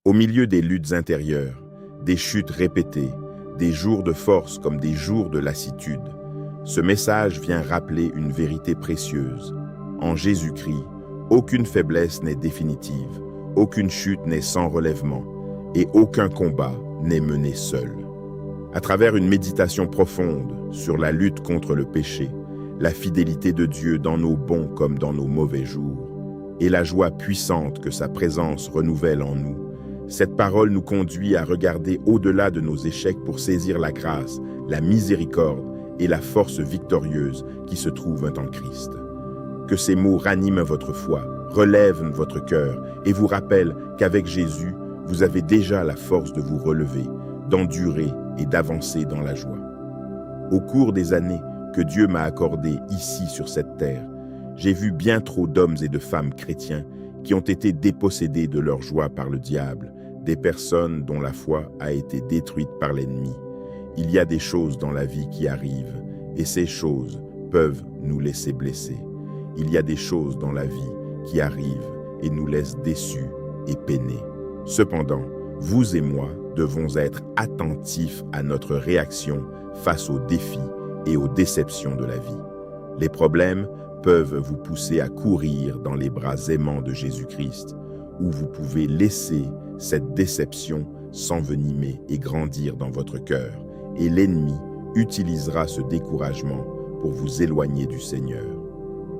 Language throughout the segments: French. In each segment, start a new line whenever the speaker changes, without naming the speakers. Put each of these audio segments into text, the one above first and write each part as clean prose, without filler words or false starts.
Au milieu des luttes intérieures, des chutes répétées, des jours de force comme des jours de lassitude, ce message vient rappeler une vérité précieuse. En Jésus-Christ, aucune faiblesse n'est définitive, aucune chute n'est sans relèvement, et aucun combat n'est mené seul. À travers une méditation profonde sur la lutte contre le péché, la fidélité de Dieu dans nos bons comme dans nos mauvais jours, et la joie puissante que sa présence renouvelle en nous, cette parole nous conduit à regarder au-delà de nos échecs pour saisir la grâce, la miséricorde et la force victorieuse qui se trouvent en Christ. Que ces mots raniment votre foi, relèvent votre cœur et vous rappellent qu'avec Jésus, vous avez déjà la force de vous relever, d'endurer et d'avancer dans la joie. Au cours des années que Dieu m'a accordées ici sur cette terre, j'ai vu bien trop d'hommes et de femmes chrétiens qui ont été dépossédés de leur joie par le diable, des personnes dont la foi a été détruite par l'ennemi. Il y a des choses dans la vie qui arrivent, et ces choses peuvent nous laisser blessés. Il y a des choses dans la vie qui arrivent et nous laissent déçus et peinés. Cependant, vous et moi devons être attentifs à notre réaction face aux défis et aux déceptions de la vie. Les problèmes peuvent vous pousser à courir dans les bras aimants de Jésus-Christ, ou vous pouvez laisser cette déception s'envenimer et grandir dans votre cœur, et l'ennemi utilisera ce découragement pour vous éloigner du Seigneur.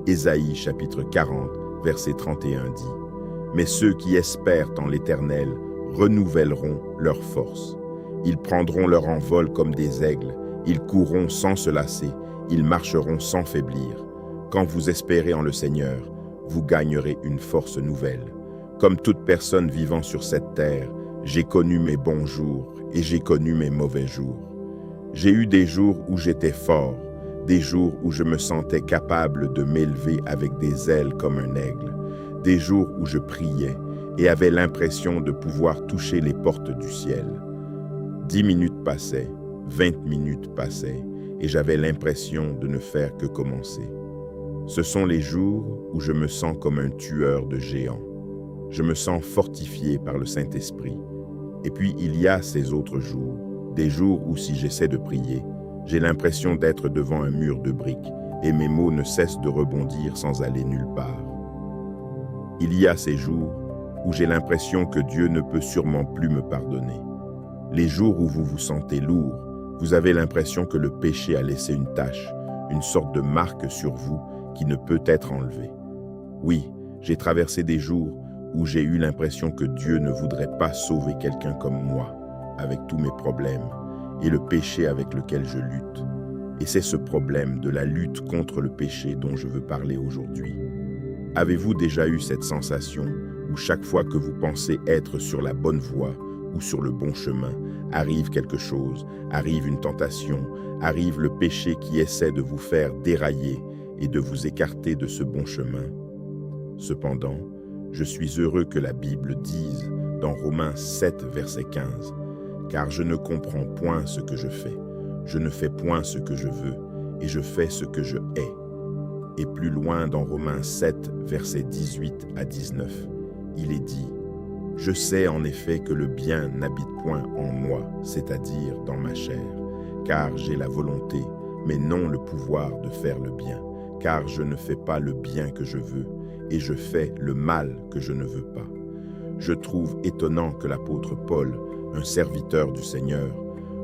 Ésaïe chapitre 40, verset 31 dit « Mais ceux qui espèrent en l'Éternel renouvelleront leur force. Ils prendront leur envol comme des aigles, ils courront sans se lasser, ils marcheront sans faiblir. Quand vous espérez en le Seigneur, vous gagnerez une force nouvelle. Comme toute personne vivant sur cette terre, j'ai connu mes bons jours et j'ai connu mes mauvais jours. J'ai eu des jours où j'étais fort, des jours où je me sentais capable de m'élever avec des ailes comme un aigle, des jours où je priais et avais l'impression de pouvoir toucher les portes du ciel. 10 minutes passaient, 20 minutes passaient, et j'avais l'impression de ne faire que commencer. Ce sont les jours où je me sens comme un tueur de géants. Je me sens fortifié par le Saint-Esprit. Et puis il y a ces autres jours, des jours où si j'essaie de prier, j'ai l'impression d'être devant un mur de briques et mes mots ne cessent de rebondir sans aller nulle part. Il y a ces jours où j'ai l'impression que Dieu ne peut sûrement plus me pardonner. Les jours où vous vous sentez lourd, vous avez l'impression que le péché a laissé une tache, une sorte de marque sur vous qui ne peut être enlevée. Oui, j'ai traversé des jours où j'ai eu l'impression que Dieu ne voudrait pas sauver quelqu'un comme moi, avec tous mes problèmes, et le péché avec lequel je lutte. Et c'est ce problème de la lutte contre le péché dont je veux parler aujourd'hui. Avez-vous déjà eu cette sensation où chaque fois que vous pensez être sur la bonne voie ou sur le bon chemin, arrive quelque chose, arrive une tentation, arrive le péché qui essaie de vous faire dérailler et de vous écarter de ce bon chemin? Cependant, je suis heureux que la Bible dise dans Romains 7, verset 15, « Car je ne comprends point ce que je fais, je ne fais point ce que je veux, et je fais ce que je hais. » Et plus loin dans Romains 7, verset 18 à 19, il est dit, « Je sais en effet que le bien n'habite point en moi, c'est-à-dire dans ma chair, car j'ai la volonté, mais non le pouvoir de faire le bien, car je ne fais pas le bien que je veux, et je fais le mal que je ne veux pas. » Je trouve étonnant que l'apôtre Paul, un serviteur du Seigneur,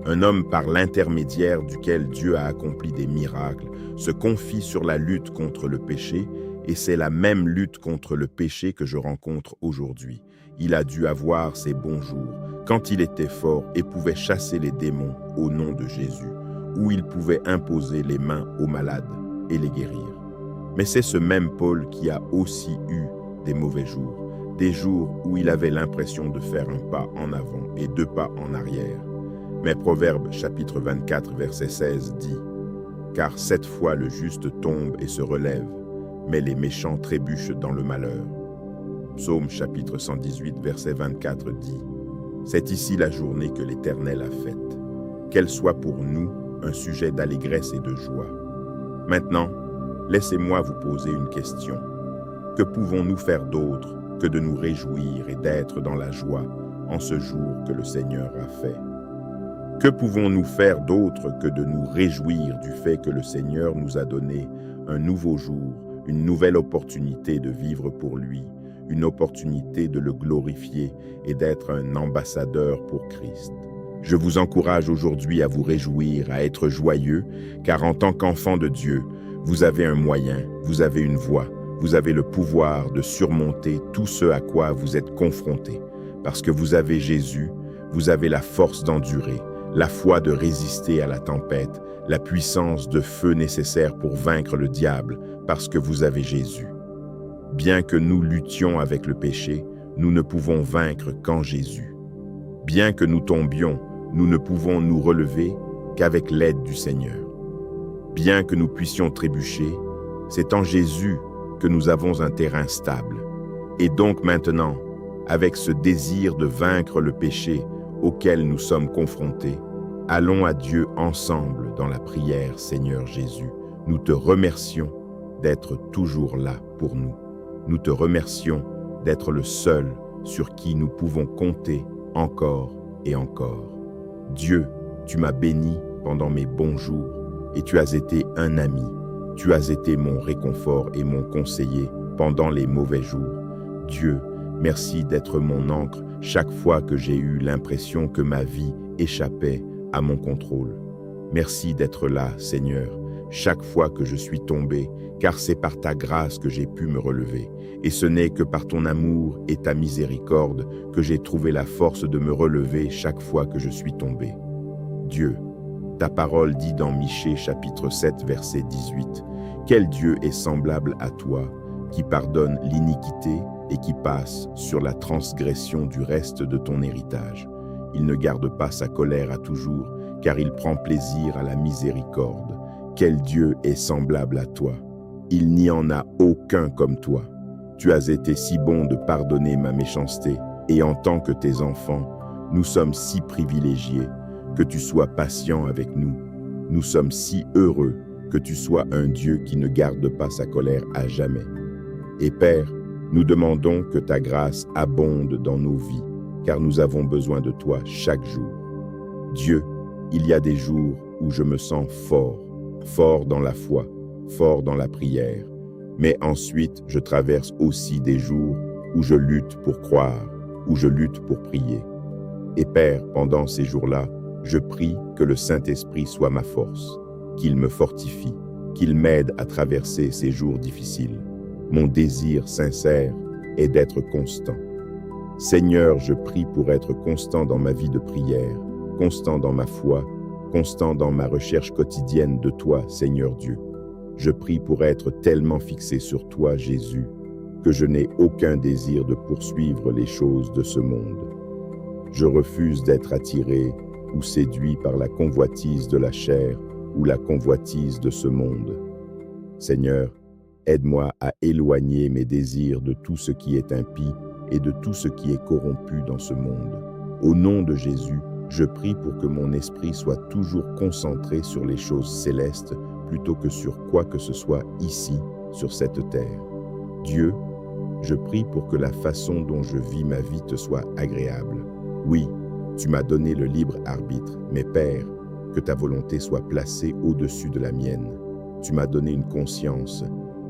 un homme par l'intermédiaire duquel Dieu a accompli des miracles, se confie sur la lutte contre le péché, et c'est la même lutte contre le péché que je rencontre aujourd'hui. Il a dû avoir ses bons jours, quand il était fort et pouvait chasser les démons au nom de Jésus, où il pouvait imposer les mains aux malades et les guérir. Mais c'est ce même Paul qui a aussi eu des mauvais jours, des jours où il avait l'impression de faire un pas en avant et 2 pas en arrière. Mais Proverbes chapitre 24 verset 16 dit « Car 7 fois le juste tombe et se relève, mais les méchants trébuchent dans le malheur. » Psaume chapitre 118 verset 24 dit « C'est ici la journée que l'Éternel a faite, qu'elle soit pour nous un sujet d'allégresse et de joie. » Maintenant, laissez-moi vous poser une question. Que pouvons-nous faire d'autre que de nous réjouir et d'être dans la joie en ce jour que le Seigneur a fait. Que pouvons-nous faire d'autre que de nous réjouir du fait que le Seigneur nous a donné un nouveau jour, une nouvelle opportunité de vivre pour lui, une opportunité de le glorifier et d'être un ambassadeur pour Christ. Je vous encourage aujourd'hui à vous réjouir, à être joyeux, car en tant qu'enfant de Dieu, vous avez un moyen, vous avez une voie, vous avez le pouvoir de surmonter tout ce à quoi vous êtes confrontés. Parce que vous avez Jésus, vous avez la force d'endurer, la foi de résister à la tempête, la puissance de feu nécessaire pour vaincre le diable, parce que vous avez Jésus. Bien que nous luttions avec le péché, nous ne pouvons vaincre qu'en Jésus. Bien que nous tombions, nous ne pouvons nous relever qu'avec l'aide du Seigneur. Bien que nous puissions trébucher, c'est en Jésus que nous avons un terrain stable. Et donc maintenant, avec ce désir de vaincre le péché auquel nous sommes confrontés, allons à Dieu ensemble dans la prière, Seigneur Jésus. Nous te remercions d'être toujours là pour nous. Nous te remercions d'être le seul sur qui nous pouvons compter encore et encore. Dieu, tu m'as béni pendant mes bons jours et tu as été un ami. Tu as été mon réconfort et mon conseiller pendant les mauvais jours. Dieu, merci d'être mon ancre chaque fois que j'ai eu l'impression que ma vie échappait à mon contrôle. Merci d'être là, Seigneur, chaque fois que je suis tombé, car c'est par ta grâce que j'ai pu me relever. Et ce n'est que par ton amour et ta miséricorde que j'ai trouvé la force de me relever chaque fois que je suis tombé. Dieu, ta parole dit dans Michée chapitre 7 verset 18, « Quel Dieu est semblable à toi, qui pardonne l'iniquité et qui passe sur la transgression du reste de ton héritage. Il ne garde pas sa colère à toujours, car il prend plaisir à la miséricorde. Quel Dieu est semblable à toi? Il n'y en a aucun comme toi. Tu as été si bon de pardonner ma méchanceté, et en tant que tes enfants, nous sommes si privilégiés que tu sois patient avec nous. Nous sommes si heureux que tu sois un Dieu qui ne garde pas sa colère à jamais. Et Père, nous demandons que ta grâce abonde dans nos vies, car nous avons besoin de toi chaque jour. Dieu, il y a des jours où je me sens fort dans la foi, fort dans la prière. Mais ensuite, je traverse aussi des jours où je lutte pour croire, où je lutte pour prier. Et Père, pendant ces jours-là, je prie que le Saint-Esprit soit ma force, qu'il me fortifie, qu'il m'aide à traverser ces jours difficiles. Mon désir sincère est d'être constant. Seigneur, je prie pour être constant dans ma vie de prière, constant dans ma foi, constant dans ma recherche quotidienne de toi, Seigneur Dieu. Je prie pour être tellement fixé sur toi, Jésus, que je n'ai aucun désir de poursuivre les choses de ce monde. Je refuse d'être attiré ou séduit par la convoitise de la chair ou la convoitise de ce monde. Seigneur, aide-moi à éloigner mes désirs de tout ce qui est impie et de tout ce qui est corrompu dans ce monde. Au nom de Jésus, je prie pour que mon esprit soit toujours concentré sur les choses célestes plutôt que sur quoi que ce soit ici, sur cette terre. Dieu, je prie pour que la façon dont je vis ma vie te soit agréable. Oui, tu m'as donné le libre arbitre, mais Père, que ta volonté soit placée au-dessus de la mienne. Tu m'as donné une conscience,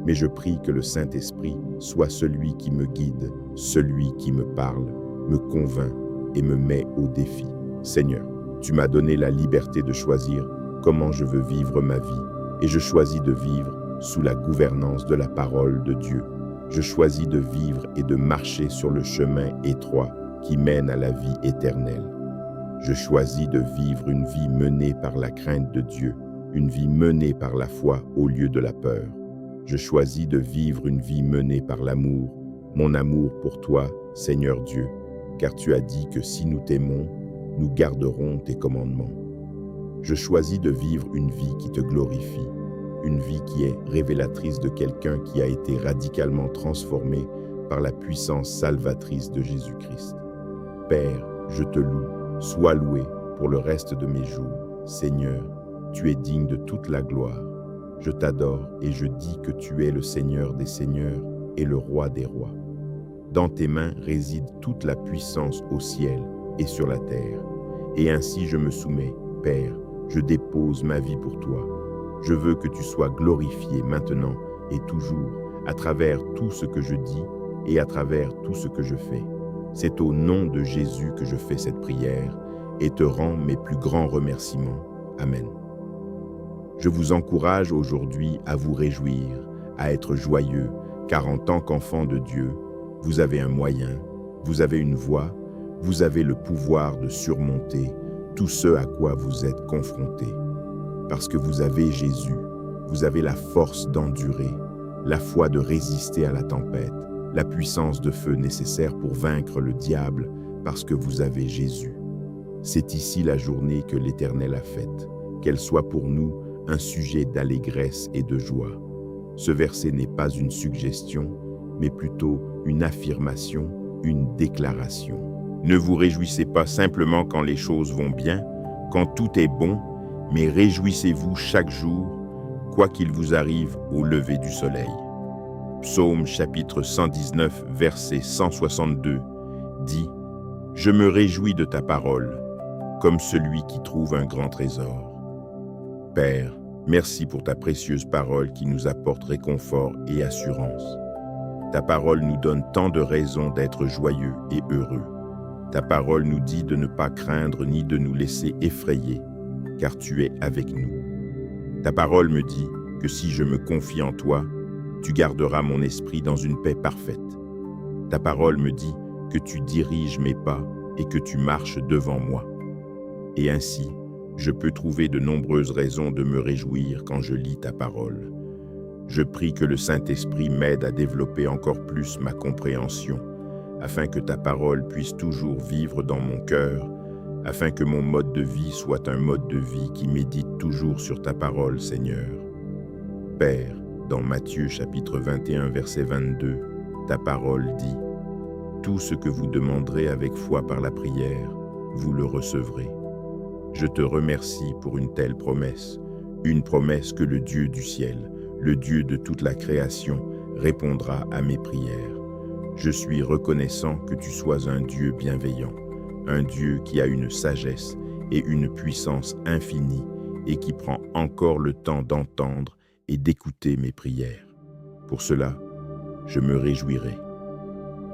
mais je prie que le Saint-Esprit soit celui qui me guide, celui qui me parle, me convainc et me met au défi. Seigneur, tu m'as donné la liberté de choisir comment je veux vivre ma vie, et je choisis de vivre sous la gouvernance de la parole de Dieu. Je choisis de vivre et de marcher sur le chemin étroit qui mène à la vie éternelle. Je choisis de vivre une vie menée par la crainte de Dieu, une vie menée par la foi au lieu de la peur. Je choisis de vivre une vie menée par l'amour, mon amour pour toi, Seigneur Dieu, car tu as dit que si nous t'aimons, nous garderons tes commandements. Je choisis de vivre une vie qui te glorifie, une vie qui est révélatrice de quelqu'un qui a été radicalement transformé par la puissance salvatrice de Jésus-Christ. Père, je te loue, sois loué pour le reste de mes jours. Seigneur, tu es digne de toute la gloire. Je t'adore et je dis que tu es le Seigneur des seigneurs et le roi des rois. Dans tes mains réside toute la puissance au ciel et sur la terre. Et ainsi je me soumets, Père, je dépose ma vie pour toi. Je veux que tu sois glorifié maintenant et toujours, à travers tout ce que je dis et à travers tout ce que je fais. C'est au nom de Jésus que je fais cette prière et te rends mes plus grands remerciements. Amen. Je vous encourage aujourd'hui à vous réjouir, à être joyeux, car en tant qu'enfant de Dieu, vous avez un moyen, vous avez une voie, vous avez le pouvoir de surmonter tout ce à quoi vous êtes confrontés. Parce que vous avez Jésus, vous avez la force d'endurer, la foi de résister à la tempête, la puissance de feu nécessaire pour vaincre le diable, parce que vous avez Jésus. C'est ici la journée que l'Éternel a faite, qu'elle soit pour nous un sujet d'allégresse et de joie. Ce verset n'est pas une suggestion, mais plutôt une affirmation, une déclaration. Ne vous réjouissez pas simplement quand les choses vont bien, quand tout est bon, mais réjouissez-vous chaque jour, quoi qu'il vous arrive au lever du soleil. Psaume chapitre 119, verset 162 dit « Je me réjouis de ta parole, comme celui qui trouve un grand trésor. » Père, merci pour ta précieuse parole qui nous apporte réconfort et assurance. Ta parole nous donne tant de raisons d'être joyeux et heureux. Ta parole nous dit de ne pas craindre ni de nous laisser effrayer, car tu es avec nous. Ta parole me dit que si je me confie en toi, tu garderas mon esprit dans une paix parfaite. Ta parole me dit que tu diriges mes pas et que tu marches devant moi. Et ainsi, je peux trouver de nombreuses raisons de me réjouir quand je lis ta parole. Je prie que le Saint-Esprit m'aide à développer encore plus ma compréhension, afin que ta parole puisse toujours vivre dans mon cœur, afin que mon mode de vie soit un mode de vie qui médite toujours sur ta parole, Seigneur. Père, dans Matthieu chapitre 21, verset 22, ta parole dit « Tout ce que vous demanderez avec foi par la prière, vous le recevrez. » Je te remercie pour une telle promesse, une promesse que le Dieu du ciel, le Dieu de toute la création, répondra à mes prières. Je suis reconnaissant que tu sois un Dieu bienveillant, un Dieu qui a une sagesse et une puissance infinie et qui prend encore le temps d'entendre et d'écouter mes prières. Pour cela, je me réjouirai.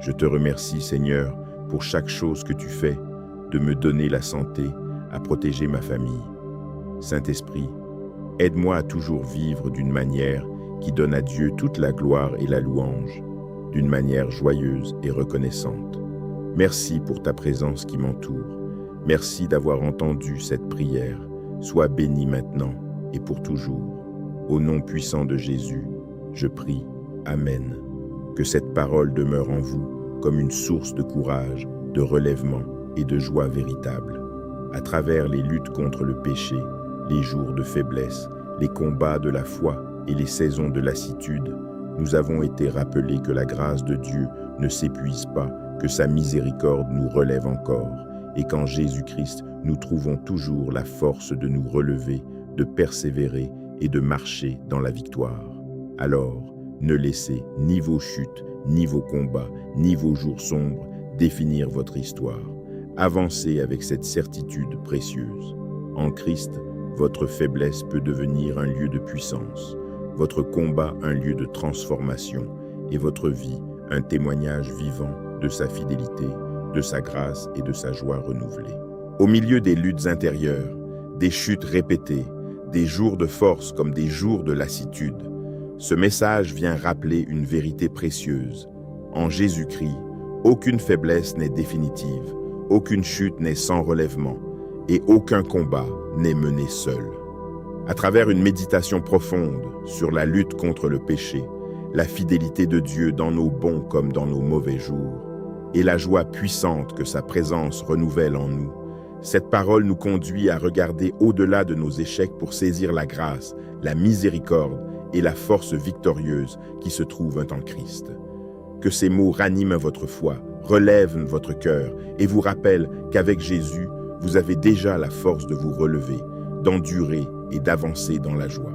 Je te remercie, Seigneur, pour chaque chose que tu fais, de me donner la santé, à protéger ma famille. Saint-Esprit, aide-moi à toujours vivre d'une manière qui donne à Dieu toute la gloire et la louange, d'une manière joyeuse et reconnaissante. Merci pour ta présence qui m'entoure. Merci d'avoir entendu cette prière. Sois béni maintenant et pour toujours. Au nom puissant de Jésus, je prie. Amen. Que cette parole demeure en vous comme une source de courage, de relèvement et de joie véritable. À travers les luttes contre le péché, les jours de faiblesse, les combats de la foi et les saisons de lassitude, nous avons été rappelés que la grâce de Dieu ne s'épuise pas, que sa miséricorde nous relève encore, et qu'en Jésus-Christ, nous trouvons toujours la force de nous relever, de persévérer et de marcher dans la victoire. Alors, ne laissez ni vos chutes, ni vos combats, ni vos jours sombres définir votre histoire. Avancez avec cette certitude précieuse. En Christ, votre faiblesse peut devenir un lieu de puissance, votre combat un lieu de transformation et votre vie un témoignage vivant de sa fidélité, de sa grâce et de sa joie renouvelée. Au milieu des luttes intérieures, des chutes répétées, des jours de force comme des jours de lassitude, ce message vient rappeler une vérité précieuse. En Jésus-Christ, aucune faiblesse n'est définitive. Aucune chute n'est sans relèvement et aucun combat n'est mené seul. À travers une méditation profonde sur la lutte contre le péché, la fidélité de Dieu dans nos bons comme dans nos mauvais jours, et la joie puissante que sa présence renouvelle en nous, cette parole nous conduit à regarder au-delà de nos échecs pour saisir la grâce, la miséricorde et la force victorieuse qui se trouvent en Christ. Que ces mots raniment votre foi, relèvent votre cœur et vous rappellent qu'avec Jésus, vous avez déjà la force de vous relever, d'endurer et d'avancer dans la joie.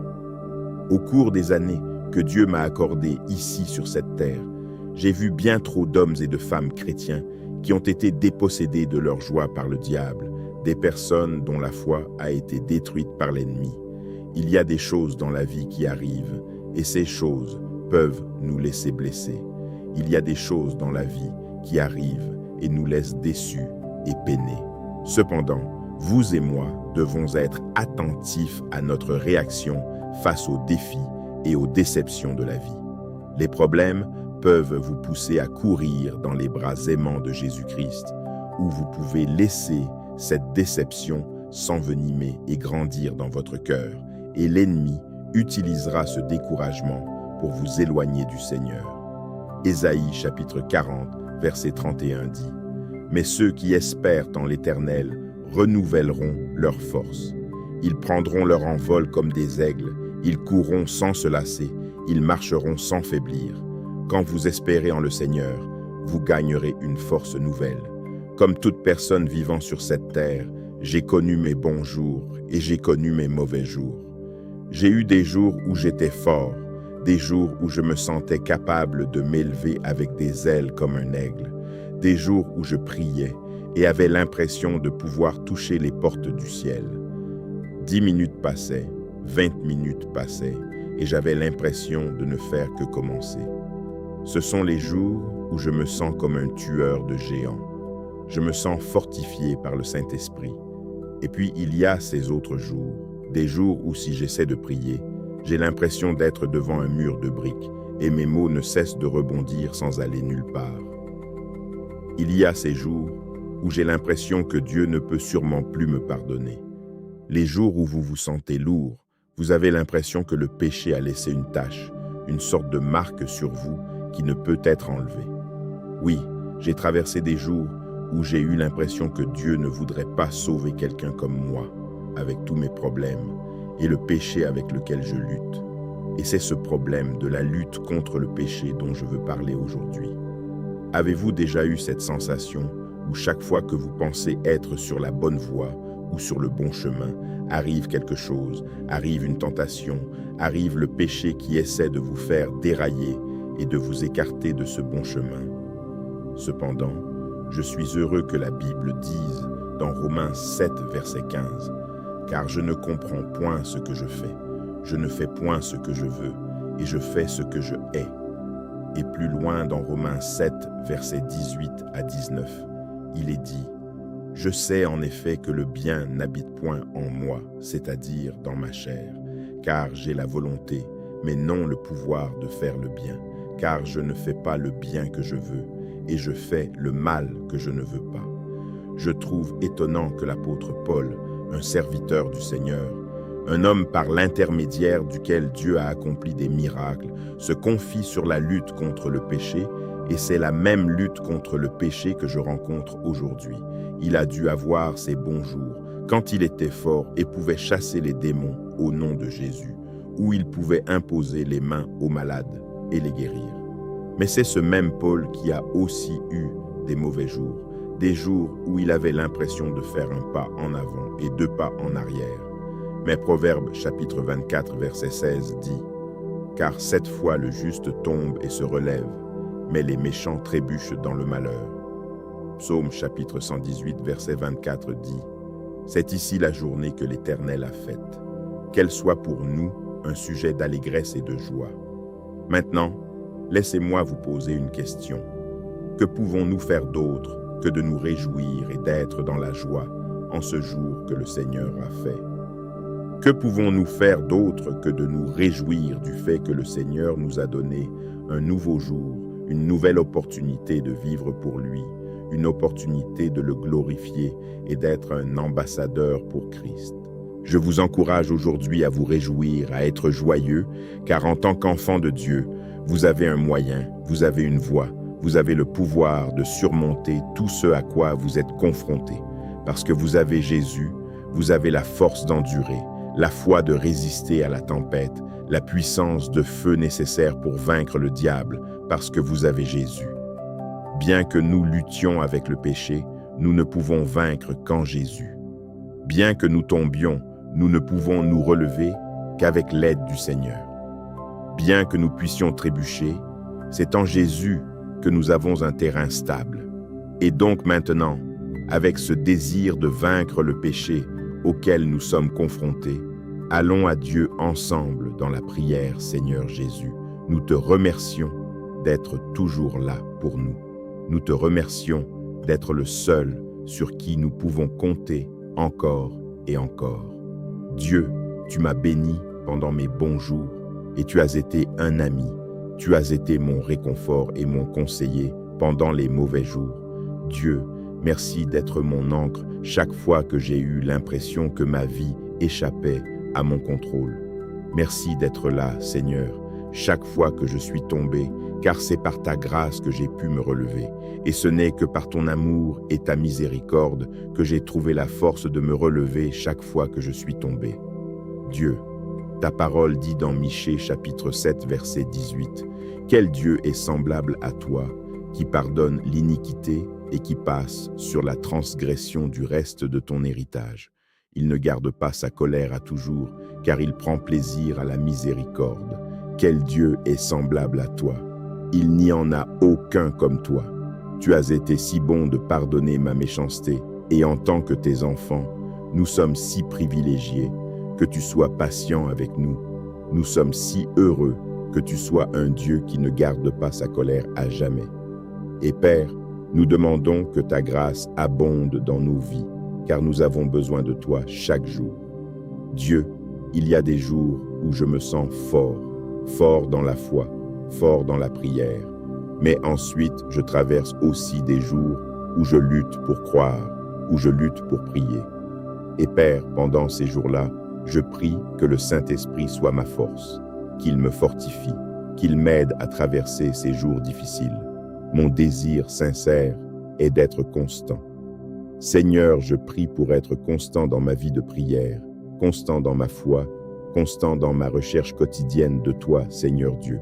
Au cours des années que Dieu m'a accordées ici sur cette terre, J'ai vu bien trop d'hommes et de femmes chrétiens qui ont été dépossédés de leur joie par le diable, des personnes dont la foi a été détruite par l'ennemi. Il y a des choses dans la vie qui arrivent, et ces choses peuvent nous laisser blessés. Il y a des choses dans la vie qui arrivent et nous laissent déçus et peinés. Cependant, vous et moi devons être attentifs à notre réaction face aux défis et aux déceptions de la vie. Les problèmes peuvent vous pousser à courir dans les bras aimants de Jésus-Christ, ou vous pouvez laisser cette déception s'envenimer et grandir dans votre cœur, et l'ennemi utilisera ce découragement pour vous éloigner du Seigneur. Ésaïe chapitre 40, verset 31 dit « Mais ceux qui espèrent en l'Éternel renouvelleront leurs forces. Ils prendront leur envol comme des aigles, ils courront sans se lasser, ils marcheront sans faiblir. Quand vous espérez en le Seigneur, vous gagnerez une force nouvelle. Comme toute personne vivant sur cette terre, j'ai connu mes bons jours et j'ai connu mes mauvais jours. J'ai eu des jours où j'étais fort, des jours où je me sentais capable de m'élever avec des ailes comme un aigle, des jours où je priais et avais l'impression de pouvoir toucher les portes du ciel. 10 minutes passaient, 20 minutes passaient, et j'avais l'impression de ne faire que commencer. Ce sont les jours où je me sens comme un tueur de géants. Je me sens fortifié par le Saint-Esprit. Et puis il y a ces autres jours, des jours où si j'essaie de prier, j'ai l'impression d'être devant un mur de briques et mes mots ne cessent de rebondir sans aller nulle part. Il y a ces jours où j'ai l'impression que Dieu ne peut sûrement plus me pardonner. Les jours où vous vous sentez lourd, vous avez l'impression que le péché a laissé une tache, une sorte de marque sur vous qui ne peut être enlevée. Oui, j'ai traversé des jours où j'ai eu l'impression que Dieu ne voudrait pas sauver quelqu'un comme moi, avec tous mes problèmes, et le péché avec lequel je lutte. Et c'est ce problème de la lutte contre le péché dont je veux parler aujourd'hui. Avez-vous déjà eu cette sensation où chaque fois que vous pensez être sur la bonne voie ou sur le bon chemin, arrive quelque chose, arrive une tentation, arrive le péché qui essaie de vous faire dérailler et de vous écarter de ce bon chemin? Cependant, je suis heureux que la Bible dise dans Romains 7, verset 15, « Car je ne comprends point ce que je fais, je ne fais point ce que je veux, et je fais ce que je hais. » Et plus loin dans Romains 7, verset 18 à 19, il est dit, « Je sais en effet que le bien n'habite point en moi, c'est-à-dire dans ma chair, car j'ai la volonté, mais non le pouvoir de faire le bien, car je ne fais pas le bien que je veux, et je fais le mal que je ne veux pas. » Je trouve étonnant que l'apôtre Paul, un serviteur du Seigneur, un homme par l'intermédiaire duquel Dieu a accompli des miracles, se confie sur la lutte contre le péché, et c'est la même lutte contre le péché que je rencontre aujourd'hui. Il a dû avoir ses bons jours, quand il était fort et pouvait chasser les démons au nom de Jésus, où il pouvait imposer les mains aux malades et les guérir. Mais c'est ce même Paul qui a aussi eu des mauvais jours, des jours où il avait l'impression de faire un pas en avant et 2 pas en arrière. Mais Proverbes chapitre 24 verset 16 dit « Car 7 fois le juste tombe et se relève, mais les méchants trébuchent dans le malheur. » Psaume chapitre 118 verset 24 dit « C'est ici la journée que l'Éternel a faite, qu'elle soit pour nous un sujet d'allégresse et de joie. » Maintenant, laissez-moi vous poser une question. Que pouvons-nous faire d'autre que de nous réjouir et d'être dans la joie en ce jour que le Seigneur a fait? Que pouvons-nous faire d'autre que de nous réjouir du fait que le Seigneur nous a donné un nouveau jour, une nouvelle opportunité de vivre pour lui, une opportunité de le glorifier et d'être un ambassadeur pour Christ? Je vous encourage aujourd'hui à vous réjouir, à être joyeux, car en tant qu'enfant de Dieu, vous avez un moyen, vous avez une voie, vous avez le pouvoir de surmonter tout ce à quoi vous êtes confrontés. Parce que vous avez Jésus, vous avez la force d'endurer, la foi de résister à la tempête, la puissance de feu nécessaire pour vaincre le diable, parce que vous avez Jésus. Bien que nous luttions avec le péché, nous ne pouvons vaincre qu'en Jésus. Bien que nous tombions, nous ne pouvons nous relever qu'avec l'aide du Seigneur. Bien que nous puissions trébucher, c'est en Jésus que nous avons un terrain stable. Et donc maintenant, avec ce désir de vaincre le péché auquel nous sommes confrontés, allons à Dieu ensemble dans la prière, Seigneur Jésus. Nous te remercions d'être toujours là pour nous. Nous te remercions d'être le seul sur qui nous pouvons compter encore et encore. Dieu, tu m'as béni pendant mes bons jours et tu as été un ami. Tu as été mon réconfort et mon conseiller pendant les mauvais jours. Dieu, merci d'être mon ancre chaque fois que j'ai eu l'impression que ma vie échappait à mon contrôle. Merci d'être là, Seigneur, chaque fois que je suis tombé, car c'est par ta grâce que j'ai pu me relever. Et ce n'est que par ton amour et ta miséricorde que j'ai trouvé la force de me relever chaque fois que je suis tombé. Dieu, ta parole dit dans Michée chapitre 7 verset 18, « Quel Dieu est semblable à toi, qui pardonne l'iniquité et qui passe sur la transgression du reste de ton héritage. Il ne garde pas sa colère à toujours, car il prend plaisir à la miséricorde. Quel Dieu est semblable à toi? Il n'y en a aucun comme toi. Tu as été si bon de pardonner ma méchanceté, et en tant que tes enfants, nous sommes si privilégiés que tu sois patient avec nous. Nous sommes si heureux que tu sois un Dieu qui ne garde pas sa colère à jamais. Et Père, nous demandons que ta grâce abonde dans nos vies, car nous avons besoin de toi chaque jour. Dieu, il y a des jours où je me sens fort dans la foi, fort dans la prière. Mais ensuite, je traverse aussi des jours où je lutte pour croire, où je lutte pour prier. Et Père, pendant ces jours-là, je prie que le Saint-Esprit soit ma force, qu'il me fortifie, qu'il m'aide à traverser ces jours difficiles. Mon désir sincère est d'être constant. Seigneur, je prie pour être constant dans ma vie de prière, constant dans ma foi, constant dans ma recherche quotidienne de toi, Seigneur Dieu.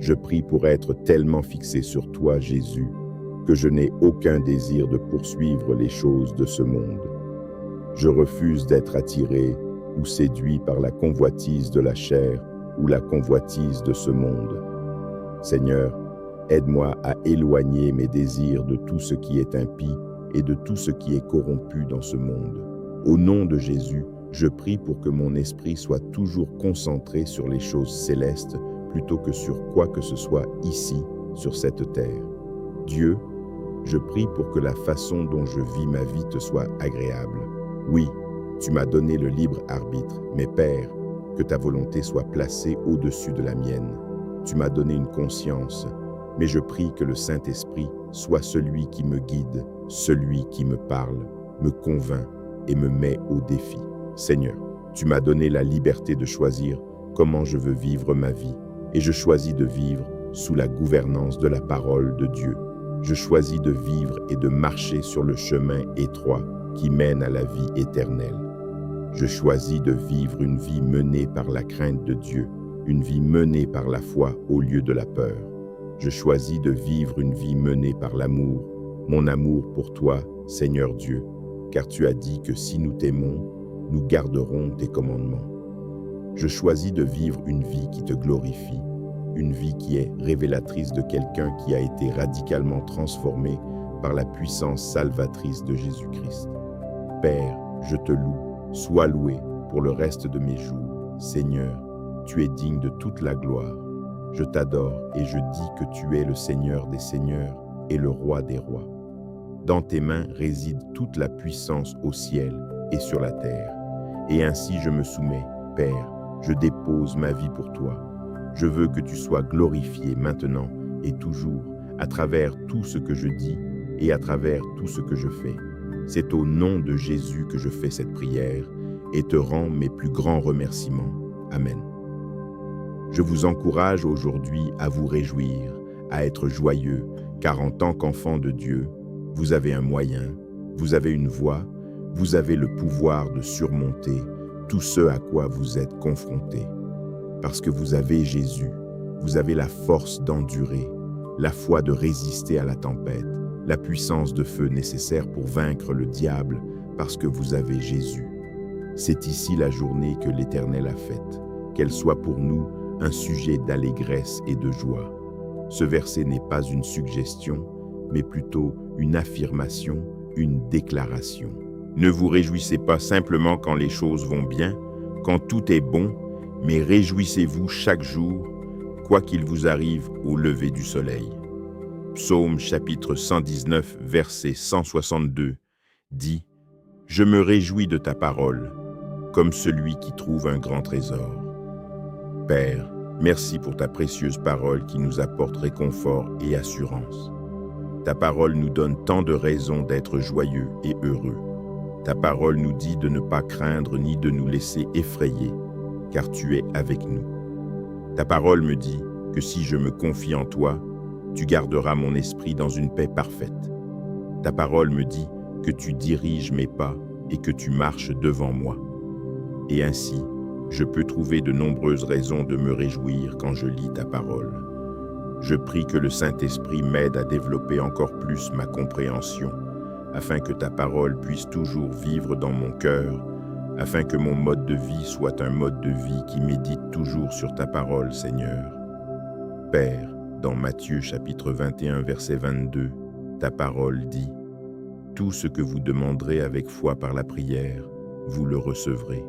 Je prie pour être tellement fixé sur toi, Jésus, que je n'ai aucun désir de poursuivre les choses de ce monde. Je refuse d'être attiré ou séduit par la convoitise de la chair ou la convoitise de ce monde. Seigneur, aide-moi à éloigner mes désirs de tout ce qui est impie et de tout ce qui est corrompu dans ce monde. Au nom de Jésus, je prie pour que mon esprit soit toujours concentré sur les choses célestes plutôt que sur quoi que ce soit ici, sur cette terre. Dieu, je prie pour que la façon dont je vis ma vie te soit agréable. Oui, tu m'as donné le libre arbitre, mais Père, que ta volonté soit placée au-dessus de la mienne. Tu m'as donné une conscience, mais je prie que le Saint-Esprit soit celui qui me guide, celui qui me parle, me convainc et me met au défi. Seigneur, tu m'as donné la liberté de choisir comment je veux vivre ma vie, et je choisis de vivre sous la gouvernance de la parole de Dieu. Je choisis de vivre et de marcher sur le chemin étroit qui mène à la vie éternelle. Je choisis de vivre une vie menée par la crainte de Dieu, une vie menée par la foi au lieu de la peur. Je choisis de vivre une vie menée par l'amour, mon amour pour toi, Seigneur Dieu, car tu as dit que si nous t'aimons, nous garderons tes commandements. Je choisis de vivre une vie qui te glorifie, une vie qui est révélatrice de quelqu'un qui a été radicalement transformé par la puissance salvatrice de Jésus-Christ. Père, je te loue, sois loué pour le reste de mes jours. Seigneur, tu es digne de toute la gloire. Je t'adore et je dis que tu es le Seigneur des seigneurs et le Roi des rois. Dans tes mains réside toute la puissance au ciel et sur la terre. Et ainsi je me soumets, Père, je dépose ma vie pour toi. Je veux que tu sois glorifié maintenant et toujours à travers tout ce que je dis et à travers tout ce que je fais. C'est au nom de Jésus que je fais cette prière et te rends mes plus grands remerciements. Amen. Je vous encourage aujourd'hui à vous réjouir, à être joyeux, car en tant qu'enfant de Dieu, vous avez un moyen, vous avez une voie, vous avez le pouvoir de surmonter tout ce à quoi vous êtes confrontés. Parce que vous avez Jésus, vous avez la force d'endurer, la foi de résister à la tempête, la puissance de feu nécessaire pour vaincre le diable, parce que vous avez Jésus. C'est ici la journée que l'Éternel a faite, qu'elle soit pour nous un sujet d'allégresse et de joie. Ce verset n'est pas une suggestion, mais plutôt une affirmation, une déclaration. Ne vous réjouissez pas simplement quand les choses vont bien, quand tout est bon, mais réjouissez-vous chaque jour, quoi qu'il vous arrive au lever du soleil. Psaume chapitre 119, verset 162 dit « Je me réjouis de ta parole, comme celui qui trouve un grand trésor. » Père, merci pour ta précieuse parole qui nous apporte réconfort et assurance. Ta parole nous donne tant de raisons d'être joyeux et heureux. Ta parole nous dit de ne pas craindre ni de nous laisser effrayer, car tu es avec nous. Ta parole me dit que si je me confie en toi, tu garderas mon esprit dans une paix parfaite. Ta parole me dit que tu diriges mes pas et que tu marches devant moi. Et ainsi, je peux trouver de nombreuses raisons de me réjouir quand je lis ta parole. Je prie que le Saint-Esprit m'aide à développer encore plus ma compréhension, afin que ta parole puisse toujours vivre dans mon cœur, afin que mon mode de vie soit un mode de vie qui médite toujours sur ta parole, Seigneur. Père, dans Matthieu chapitre 21, verset 22, ta parole dit « Tout ce que vous demanderez avec foi par la prière, vous le recevrez. »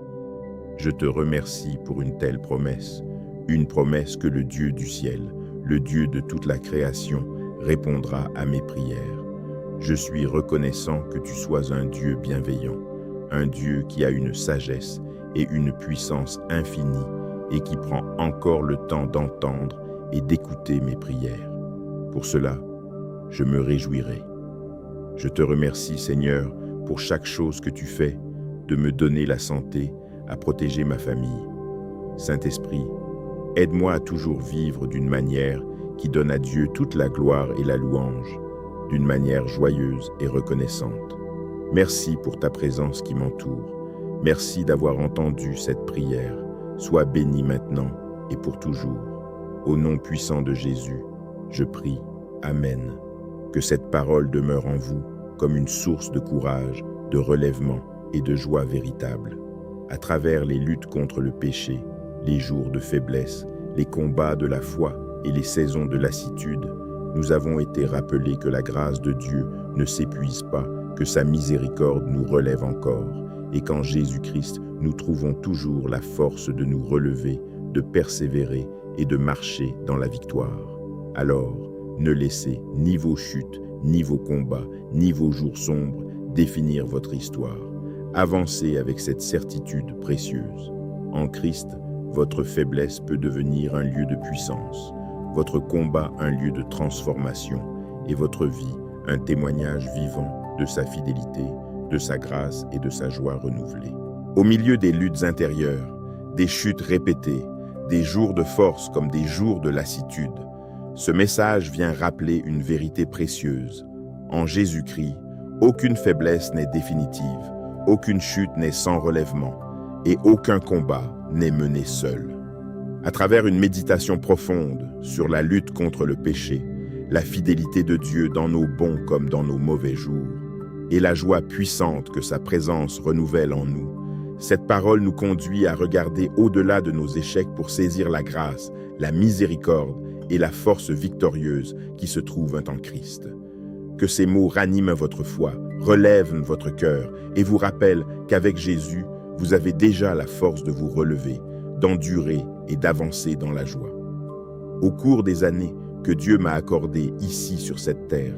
Je te remercie pour une telle promesse, une promesse que le Dieu du ciel, le Dieu de toute la création, répondra à mes prières. Je suis reconnaissant que tu sois un Dieu bienveillant, un Dieu qui a une sagesse et une puissance infinie et qui prend encore le temps d'entendre et d'écouter mes prières. Pour cela, je me réjouirai. Je te remercie, Seigneur, pour chaque chose que tu fais, de me donner la santé, à protéger ma famille. Saint-Esprit, aide-moi à toujours vivre d'une manière qui donne à Dieu toute la gloire et la louange, d'une manière joyeuse et reconnaissante. Merci pour ta présence qui m'entoure. Merci d'avoir entendu cette prière. Sois béni maintenant et pour toujours. Au nom puissant de Jésus, je prie. Amen. Que cette parole demeure en vous comme une source de courage, de relèvement et de joie véritable. À travers les luttes contre le péché, les jours de faiblesse, les combats de la foi et les saisons de lassitude, nous avons été rappelés que la grâce de Dieu ne s'épuise pas, que sa miséricorde nous relève encore, et qu'en Jésus-Christ, nous trouvons toujours la force de nous relever, de persévérer et de marcher dans la victoire. Alors, ne laissez ni vos chutes, ni vos combats, ni vos jours sombres définir votre histoire. Avancez avec cette certitude précieuse. En Christ, votre faiblesse peut devenir un lieu de puissance, votre combat un lieu de transformation et votre vie un témoignage vivant de sa fidélité, de sa grâce et de sa joie renouvelée. Au milieu des luttes intérieures, des chutes répétées, des jours de force comme des jours de lassitude, ce message vient rappeler une vérité précieuse. En Jésus-Christ, aucune faiblesse n'est définitive, aucune chute n'est sans relèvement et aucun combat n'est mené seul. À travers une méditation profonde sur la lutte contre le péché, la fidélité de Dieu dans nos bons comme dans nos mauvais jours, et la joie puissante que sa présence renouvelle en nous, cette parole nous conduit à regarder au-delà de nos échecs pour saisir la grâce, la miséricorde et la force victorieuse qui se trouvent en Christ. Que ces mots raniment votre foi, relèvent votre cœur et vous rappellent qu'avec Jésus, vous avez déjà la force de vous relever, d'endurer et d'avancer dans la joie. Au cours des années que Dieu m'a accordées ici sur cette terre,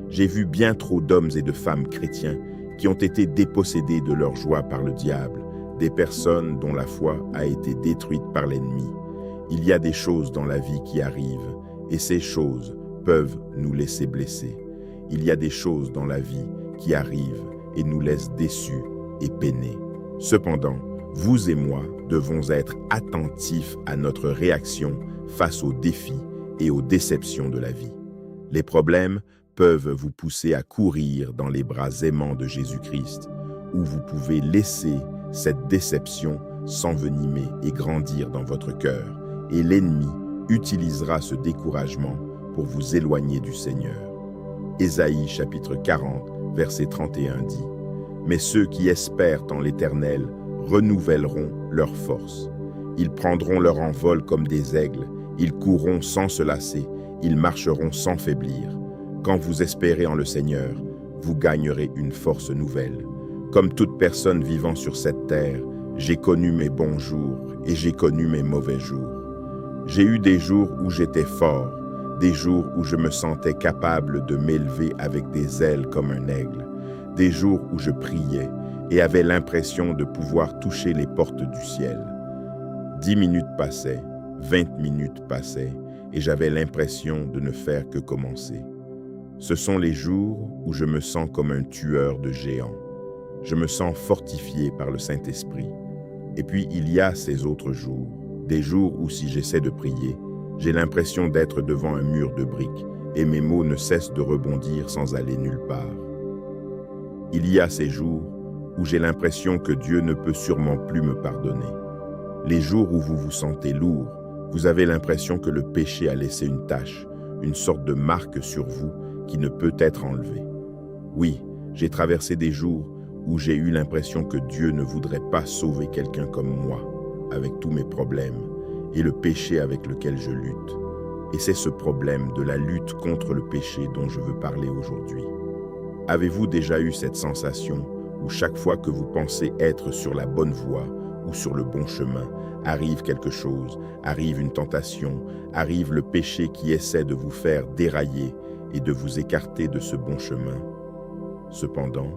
j'ai vu bien trop d'hommes et de femmes chrétiens qui ont été dépossédés de leur joie par le diable, des personnes dont la foi a été détruite par l'ennemi. Il y a des choses dans la vie qui arrivent, et ces choses peuvent nous laisser blessés. Il y a des choses dans la vie qui arrivent et nous laissent déçus et peinés. Cependant, vous et moi devons être attentifs à notre réaction face aux défis et aux déceptions de la vie. Les problèmes peuvent vous pousser à courir dans les bras aimants de Jésus-Christ, ou vous pouvez laisser cette déception s'envenimer et grandir dans votre cœur, et l'ennemi utilisera ce découragement pour vous éloigner du Seigneur. Ésaïe chapitre 40, verset 31 dit « Mais ceux qui espèrent en l'Éternel renouvelleront leur force. Ils prendront leur envol comme des aigles, ils courront sans se lasser, ils marcheront sans faiblir. Quand vous espérez en le Seigneur, vous gagnerez une force nouvelle. Comme toute personne vivant sur cette terre, j'ai connu mes bons jours et j'ai connu mes mauvais jours. J'ai eu des jours où j'étais fort, des jours où je me sentais capable de m'élever avec des ailes comme un aigle, des jours où je priais et avais l'impression de pouvoir toucher les portes du ciel. 10 minutes passaient, 20 minutes passaient, et j'avais l'impression de ne faire que commencer. Ce sont les jours où je me sens comme un tueur de géants. Je me sens fortifié par le Saint-Esprit. Et puis il y a ces autres jours, des jours où si j'essaie de prier, j'ai l'impression d'être devant un mur de briques et mes mots ne cessent de rebondir sans aller nulle part. Il y a ces jours où j'ai l'impression que Dieu ne peut sûrement plus me pardonner. Les jours où vous vous sentez lourd, vous avez l'impression que le péché a laissé une tache, une sorte de marque sur vous qui ne peut être enlevée. Oui, j'ai traversé des jours où j'ai eu l'impression que Dieu ne voudrait pas sauver quelqu'un comme moi, avec tous mes problèmes, et le péché avec lequel je lutte. Et c'est ce problème de la lutte contre le péché dont je veux parler aujourd'hui. Avez-vous déjà eu cette sensation où chaque fois que vous pensez être sur la bonne voie ou sur le bon chemin, arrive quelque chose, arrive une tentation, arrive le péché qui essaie de vous faire dérailler et de vous écarter de ce bon chemin? Cependant,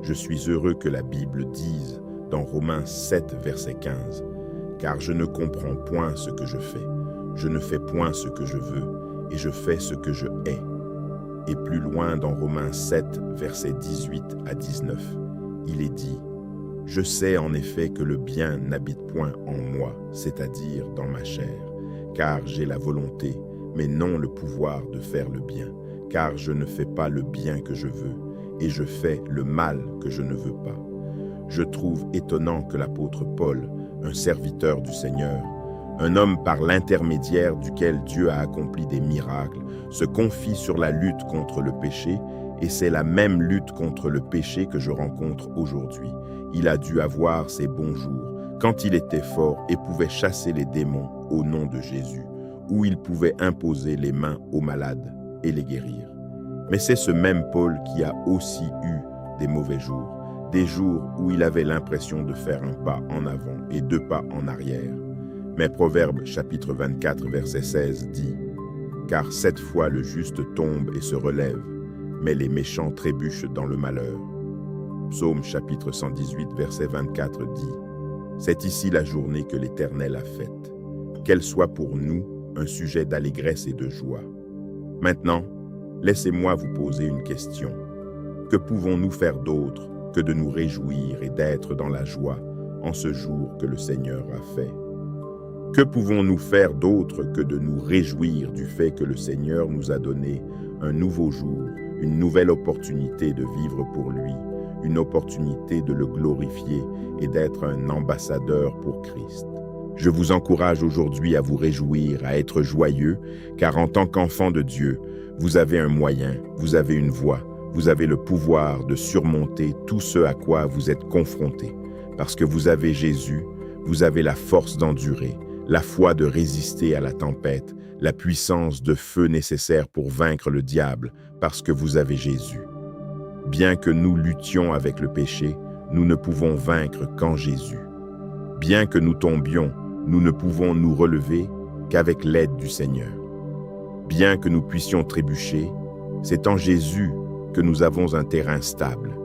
je suis heureux que la Bible dise dans Romains 7, verset 15, « Car je ne comprends point ce que je fais, je ne fais point ce que je veux, et je fais ce que je hais. » Et plus loin dans Romains 7, verset 18 à 19, il est dit, « Je sais en effet que le bien n'habite point en moi, c'est-à-dire dans ma chair, car j'ai la volonté, mais non le pouvoir de faire le bien, car je ne fais pas le bien que je veux, et je fais le mal que je ne veux pas. » Je trouve étonnant que l'apôtre Paul, un serviteur du Seigneur, un homme par l'intermédiaire duquel Dieu a accompli des miracles, se confie sur la lutte contre le péché, et c'est la même lutte contre le péché que je rencontre aujourd'hui. Il a dû avoir ses bons jours, quand il était fort et pouvait chasser les démons au nom de Jésus, où il pouvait imposer les mains aux malades et les guérir. Mais c'est ce même Paul qui a aussi eu des mauvais jours, des jours où il avait l'impression de faire un pas en avant et 2 pas en arrière. Mais Proverbes chapitre 24 verset 16 dit « Car 7 fois le juste tombe et se relève, mais les méchants trébuchent dans le malheur. » Psaume chapitre 118 verset 24 dit « C'est ici la journée que l'Éternel a faite, qu'elle soit pour nous un sujet d'allégresse et de joie. » Maintenant, laissez-moi vous poser une question. Que pouvons-nous faire d'autre que de nous réjouir et d'être dans la joie en ce jour que le Seigneur a fait? Que pouvons-nous faire d'autre que de nous réjouir du fait que le Seigneur nous a donné un nouveau jour, une nouvelle opportunité de vivre pour lui, une opportunité de le glorifier et d'être un ambassadeur pour Christ? Je vous encourage aujourd'hui à vous réjouir, à être joyeux, car en tant qu'enfant de Dieu, vous avez un moyen, vous avez une voie, vous avez le pouvoir de surmonter tout ce à quoi vous êtes confrontés. Parce que vous avez Jésus, vous avez la force d'endurer, la foi de résister à la tempête, la puissance de feu nécessaire pour vaincre le diable, parce que vous avez Jésus. Bien que nous luttions avec le péché, nous ne pouvons vaincre qu'en Jésus. Bien que nous tombions, nous ne pouvons nous relever qu'avec l'aide du Seigneur. Bien que nous puissions trébucher, c'est en Jésus que nous avons un terrain stable.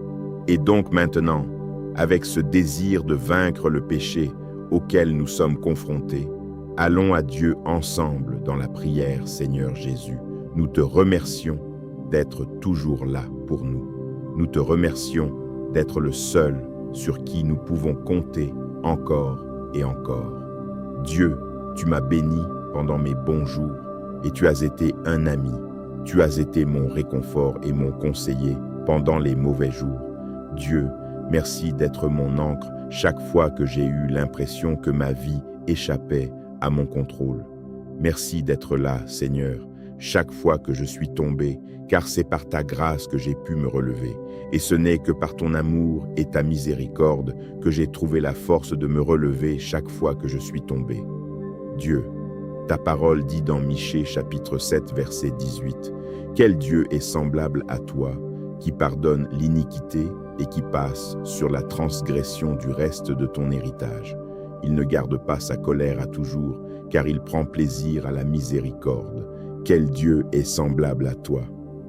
Et donc maintenant, avec ce désir de vaincre le péché auquel nous sommes confrontés, allons à Dieu ensemble dans la prière. Seigneur Jésus, nous te remercions d'être toujours là pour nous. Nous te remercions d'être le seul sur qui nous pouvons compter encore et encore. Dieu, tu m'as béni pendant mes bons jours et tu as été un ami. Tu as été mon réconfort et mon conseiller pendant les mauvais jours. Dieu, merci d'être mon ancre chaque fois que j'ai eu l'impression que ma vie échappait à mon contrôle. Merci d'être là, Seigneur, chaque fois que je suis tombé, car c'est par ta grâce que j'ai pu me relever. Et ce n'est que par ton amour et ta miséricorde que j'ai trouvé la force de me relever chaque fois que je suis tombé. Dieu, Ta parole dit dans Michée chapitre 7 verset 18, « Quel Dieu est semblable à toi, qui pardonne l'iniquité et qui passe sur la transgression du reste de ton héritage. Il ne garde pas sa colère à toujours, car il prend plaisir à la miséricorde. Quel Dieu est semblable à toi?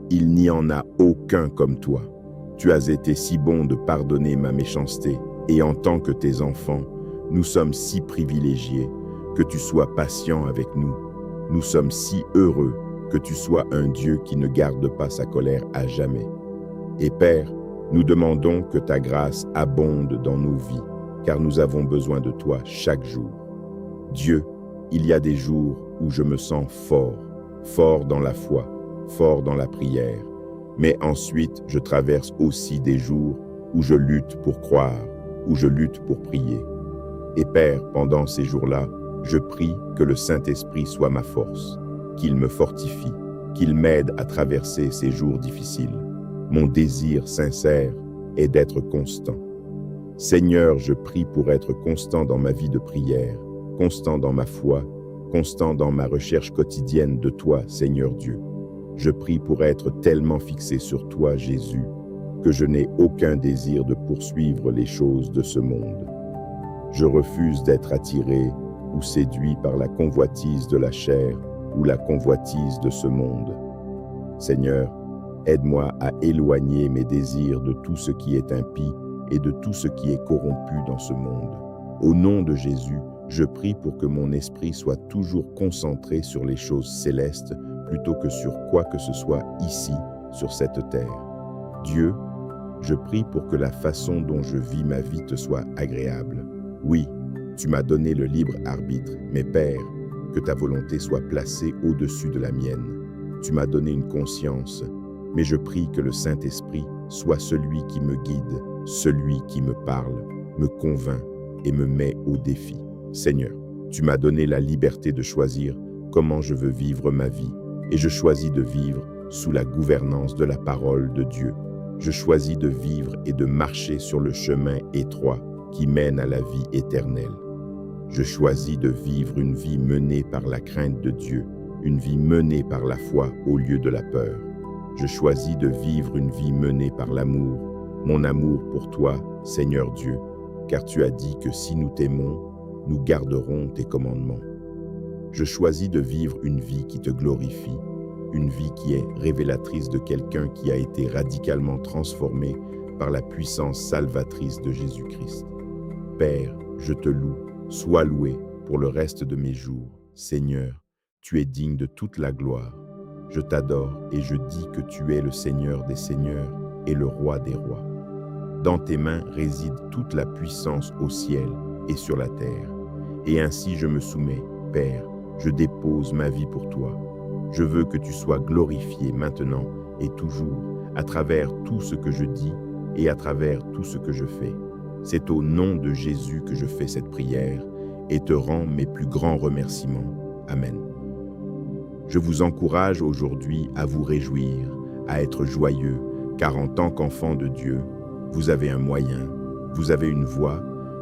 Il n'y en a aucun comme toi. Tu as été si bon de pardonner ma méchanceté, et en tant que tes enfants, nous sommes si privilégiés que tu sois patient avec nous. Nous sommes si heureux que tu sois un Dieu qui ne garde pas sa colère à jamais. Et Père, nous demandons que ta grâce abonde dans nos vies, car nous avons besoin de toi chaque jour. Dieu, il y a des jours où je me sens fort dans la foi, fort dans la prière. Mais ensuite, je traverse aussi des jours où je lutte pour croire, où je lutte pour prier. Et Père, pendant ces jours-là, je prie que le Saint-Esprit soit ma force, qu'il me fortifie, qu'il m'aide à traverser ces jours difficiles. Mon désir sincère est d'être constant. Seigneur, je prie pour être constant dans ma vie de prière, constant dans ma foi, constant dans ma recherche quotidienne de toi, Seigneur Dieu. Je prie pour être tellement fixé sur toi, Jésus, que je n'ai aucun désir de poursuivre les choses de ce monde. Je refuse d'être attiré ou séduit par la convoitise de la chair ou la convoitise de ce monde. Seigneur, aide-moi à éloigner mes désirs de tout ce qui est impie et de tout ce qui est corrompu dans ce monde. Au nom de Jésus, je prie pour que mon esprit soit toujours concentré sur les choses célestes plutôt que sur quoi que ce soit ici, sur cette terre. Dieu, je prie pour que la façon dont je vis ma vie te soit agréable. Oui, tu m'as donné le libre arbitre, mais Père, que ta volonté soit placée au-dessus de la mienne. Tu m'as donné une conscience, mais je prie que le Saint-Esprit soit celui qui me guide, celui qui me parle, me convainc et me met au défi. Seigneur, tu m'as donné la liberté de choisir comment je veux vivre ma vie, et je choisis de vivre sous la gouvernance de la parole de Dieu. Je choisis de vivre et de marcher sur le chemin étroit qui mène à la vie éternelle. Je choisis de vivre une vie menée par la crainte de Dieu, une vie menée par la foi au lieu de la peur. Je choisis de vivre une vie menée par l'amour, mon amour pour toi, Seigneur Dieu, car tu as dit que si nous t'aimons, nous garderons tes commandements. Je choisis de vivre une vie qui te glorifie, une vie qui est révélatrice de quelqu'un qui a été radicalement transformé par la puissance salvatrice de Jésus-Christ. Père, je te loue, sois loué pour le reste de mes jours. Seigneur, tu es digne de toute la gloire. Je t'adore et je dis que tu es le Seigneur des seigneurs et le Roi des rois. Dans tes mains réside toute la puissance au ciel et sur la terre. Et ainsi je me soumets, Père, je dépose ma vie pour toi. Je veux que tu sois glorifié maintenant et toujours à travers tout ce que je dis et à travers tout ce que je fais. C'est au nom de Jésus que je fais cette prière et te rends mes plus grands remerciements. Amen. Je vous encourage aujourd'hui à vous réjouir, à être joyeux, car en tant qu'enfant de Dieu, vous avez un moyen, vous avez une voie,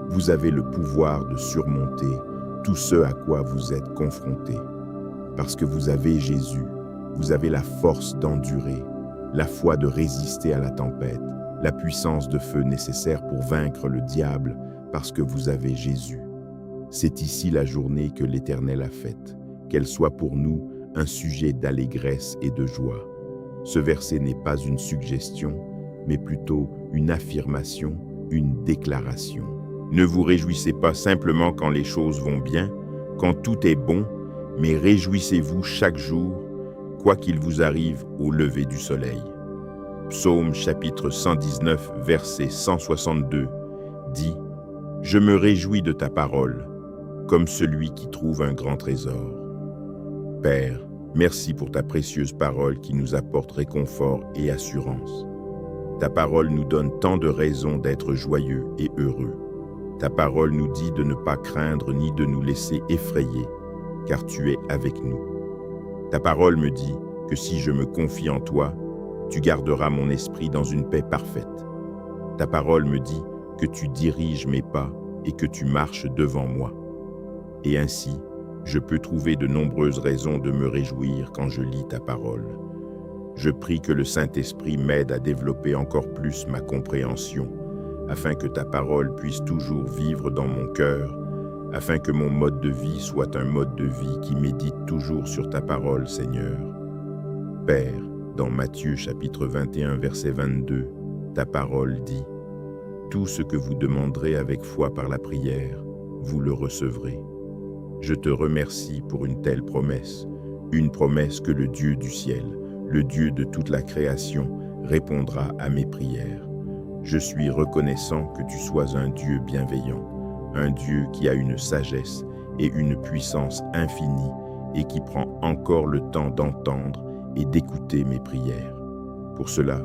vous avez le pouvoir de surmonter tout ce à quoi vous êtes confrontés. Parce que vous avez Jésus, vous avez la force d'endurer, la foi de résister à la tempête, la puissance de feu nécessaire pour vaincre le diable, parce que vous avez Jésus. C'est ici la journée que l'Éternel a faite, qu'elle soit pour nous un sujet d'allégresse et de joie. Ce verset n'est pas une suggestion, mais plutôt une affirmation, une déclaration. Ne vous réjouissez pas simplement quand les choses vont bien, quand tout est bon, mais réjouissez-vous chaque jour, quoi qu'il vous arrive au lever du soleil. Psaume chapitre 119, verset 162 dit « Je me réjouis de ta parole, comme celui qui trouve un grand trésor. » Père, merci pour ta précieuse parole qui nous apporte réconfort et assurance. Ta parole nous donne tant de raisons d'être joyeux et heureux. Ta parole nous dit de ne pas craindre ni de nous laisser effrayer, car tu es avec nous. Ta parole me dit que si je me confie en toi, tu garderas mon esprit dans une paix parfaite. Ta parole me dit que tu diriges mes pas et que tu marches devant moi. Et ainsi, Je peux trouver de nombreuses raisons de me réjouir quand je lis ta parole. Je prie que le Saint-Esprit m'aide à développer encore plus ma compréhension, afin que ta parole puisse toujours vivre dans mon cœur, afin que mon mode de vie soit un mode de vie qui médite toujours sur ta parole, Seigneur. Père, dans Matthieu chapitre 21, verset 22, ta parole dit « Tout ce que vous demanderez avec foi par la prière, vous le recevrez. » Je te remercie pour une telle promesse, une promesse que le Dieu du ciel, le Dieu de toute la création, répondra à mes prières. Je suis reconnaissant que tu sois un Dieu bienveillant, un Dieu qui a une sagesse et une puissance infinie et qui prend encore le temps d'entendre et d'écouter mes prières. Pour cela,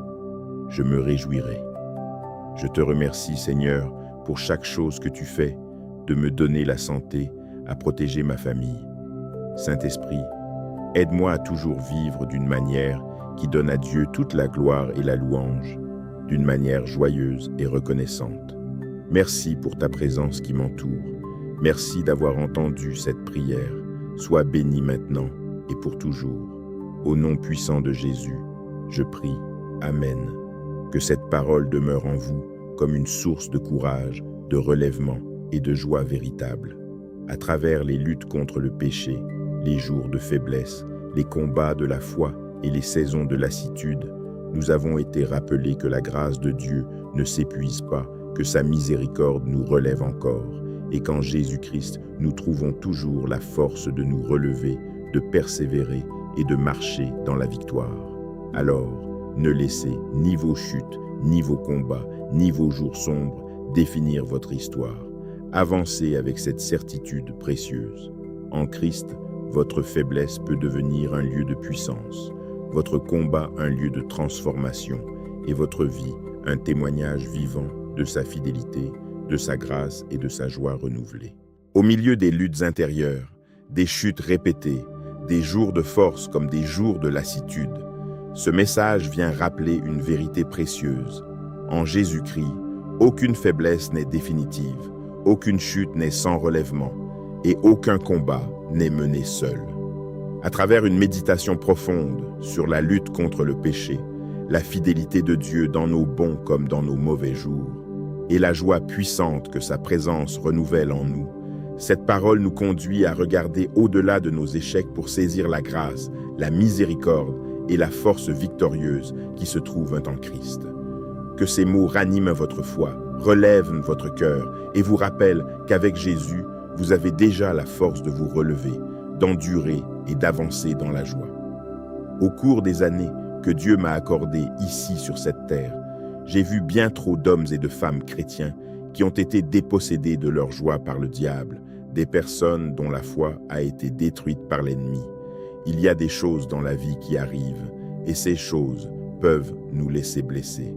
je me réjouirai. Je te remercie, Seigneur, pour chaque chose que tu fais, de me donner la santé, à protéger ma famille. Saint-Esprit, aide-moi à toujours vivre d'une manière qui donne à Dieu toute la gloire et la louange, d'une manière joyeuse et reconnaissante. Merci pour ta présence qui m'entoure. Merci d'avoir entendu cette prière. Sois béni maintenant et pour toujours. Au nom puissant de Jésus, je prie. Amen. Que cette parole demeure en vous comme une source de courage, de relèvement et de joie véritable. À travers les luttes contre le péché, les jours de faiblesse, les combats de la foi et les saisons de lassitude, nous avons été rappelés que la grâce de Dieu ne s'épuise pas, que sa miséricorde nous relève encore, et qu'en Jésus-Christ, nous trouvons toujours la force de nous relever, de persévérer et de marcher dans la victoire. Alors, ne laissez ni vos chutes, ni vos combats, ni vos jours sombres définir votre histoire. Avancez avec cette certitude précieuse. En Christ, votre faiblesse peut devenir un lieu de puissance, votre combat un lieu de transformation et votre vie un témoignage vivant de sa fidélité, de sa grâce et de sa joie renouvelée. Au milieu des luttes intérieures, des chutes répétées, des jours de force comme des jours de lassitude, ce message vient rappeler une vérité précieuse. En Jésus-Christ, aucune faiblesse n'est définitive, aucune chute n'est sans relèvement et aucun combat n'est mené seul. À travers une méditation profonde sur la lutte contre le péché, la fidélité de Dieu dans nos bons comme dans nos mauvais jours, et la joie puissante que sa présence renouvelle en nous, cette parole nous conduit à regarder au-delà de nos échecs pour saisir la grâce, la miséricorde et la force victorieuse qui se trouvent en Christ. Que ces mots raniment votre foi, relèvent votre cœur et vous rappellent qu'avec Jésus, vous avez déjà la force de vous relever, d'endurer et d'avancer dans la joie. Au cours des années que Dieu m'a accordées ici sur cette terre, j'ai vu bien trop d'hommes et de femmes chrétiens qui ont été dépossédés de leur joie par le diable, des personnes dont la foi a été détruite par l'ennemi. Il y a des choses dans la vie qui arrivent, et ces choses peuvent nous laisser blessés.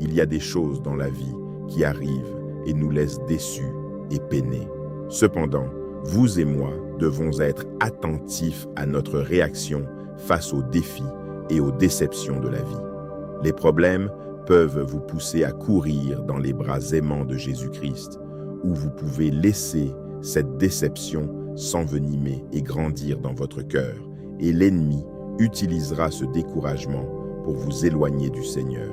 Il y a des choses dans la vie qui arrivent et nous laissent déçus et peinés. Cependant, vous et moi devons être attentifs à notre réaction face aux défis et aux déceptions de la vie. Les problèmes peuvent vous pousser à courir dans les bras aimants de Jésus-Christ, ou vous pouvez laisser cette déception s'envenimer et grandir dans votre cœur, et l'ennemi utilisera ce découragement pour vous éloigner du Seigneur.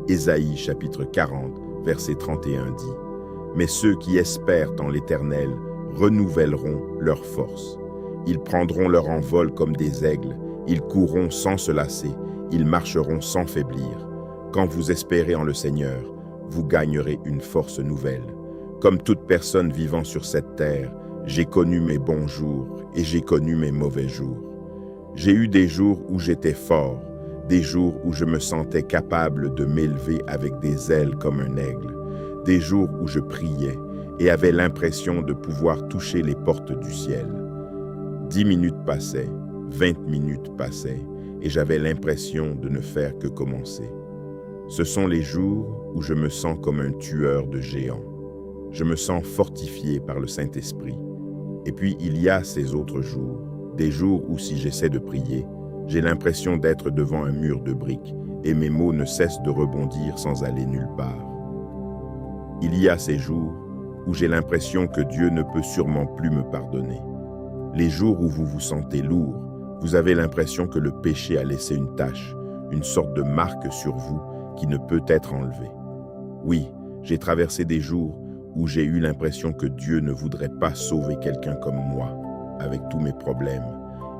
Ésaïe chapitre 40, verset 31 dit « Mais ceux qui espèrent en l'Éternel renouvelleront leur force. Ils prendront leur envol comme des aigles, ils courront sans se lasser, ils marcheront sans faiblir. Quand vous espérez en le Seigneur, vous gagnerez une force nouvelle. Comme toute personne vivant sur cette terre, j'ai connu mes bons jours et j'ai connu mes mauvais jours. J'ai eu des jours où j'étais fort, des jours où je me sentais capable de m'élever avec des ailes comme un aigle, des jours où je priais et avais l'impression de pouvoir toucher les portes du ciel. 10 minutes passaient, 20 minutes passaient, et j'avais l'impression de ne faire que commencer. Ce sont les jours où je me sens comme un tueur de géants. Je me sens fortifié par le Saint-Esprit. Et puis il y a ces autres jours, des jours où si j'essaie de prier, j'ai l'impression d'être devant un mur de briques et mes mots ne cessent de rebondir sans aller nulle part. Il y a ces jours où j'ai l'impression que Dieu ne peut sûrement plus me pardonner. Les jours où vous vous sentez lourd, vous avez l'impression que le péché a laissé une tache, une sorte de marque sur vous qui ne peut être enlevée. Oui, j'ai traversé des jours où j'ai eu l'impression que Dieu ne voudrait pas sauver quelqu'un comme moi, avec tous mes problèmes,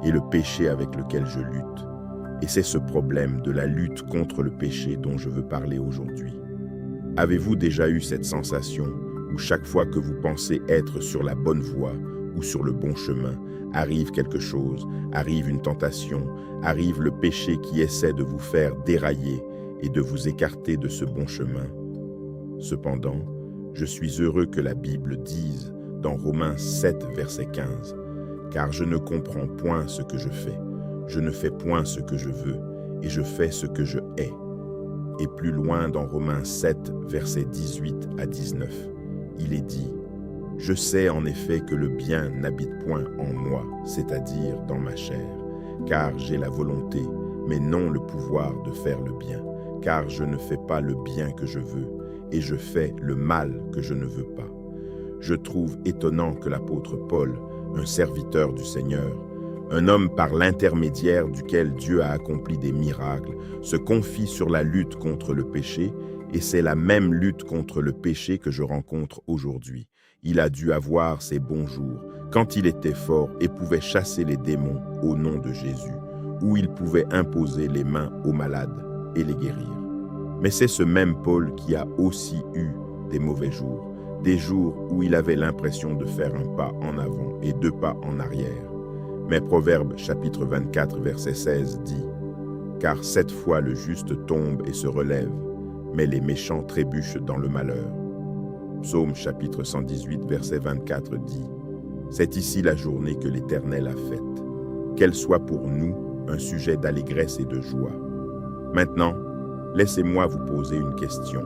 et le péché avec lequel je lutte. Et c'est ce problème de la lutte contre le péché dont je veux parler aujourd'hui. Avez-vous déjà eu cette sensation où chaque fois que vous pensez être sur la bonne voie ou sur le bon chemin, arrive quelque chose, arrive une tentation, arrive le péché qui essaie de vous faire dérailler et de vous écarter de ce bon chemin? Cependant, je suis heureux que la Bible dise dans Romains 7, verset 15, « Car je ne comprends point ce que je fais, je ne fais point ce que je veux, et je fais ce que je hais. » Et plus loin dans Romains 7, versets 18 à 19, il est dit, « Je sais en effet que le bien n'habite point en moi, c'est-à-dire dans ma chair, car j'ai la volonté, mais non le pouvoir de faire le bien, car je ne fais pas le bien que je veux, et je fais le mal que je ne veux pas. » Je trouve étonnant que l'apôtre Paul, un serviteur du Seigneur, un homme par l'intermédiaire duquel Dieu a accompli des miracles, se confie sur la lutte contre le péché, et c'est la même lutte contre le péché que je rencontre aujourd'hui. Il a dû avoir ses bons jours, quand il était fort et pouvait chasser les démons au nom de Jésus, où il pouvait imposer les mains aux malades et les guérir. Mais c'est ce même Paul qui a aussi eu des mauvais jours, des jours où il avait l'impression de faire un pas en avant et deux pas en arrière. Mais Proverbes chapitre 24 verset 16 dit « Car 7 fois le juste tombe et se relève, mais les méchants trébuchent dans le malheur. » Psaume chapitre 118 verset 24 dit « C'est ici la journée que l'Éternel a faite, qu'elle soit pour nous un sujet d'allégresse et de joie. » Maintenant, laissez-moi vous poser une question.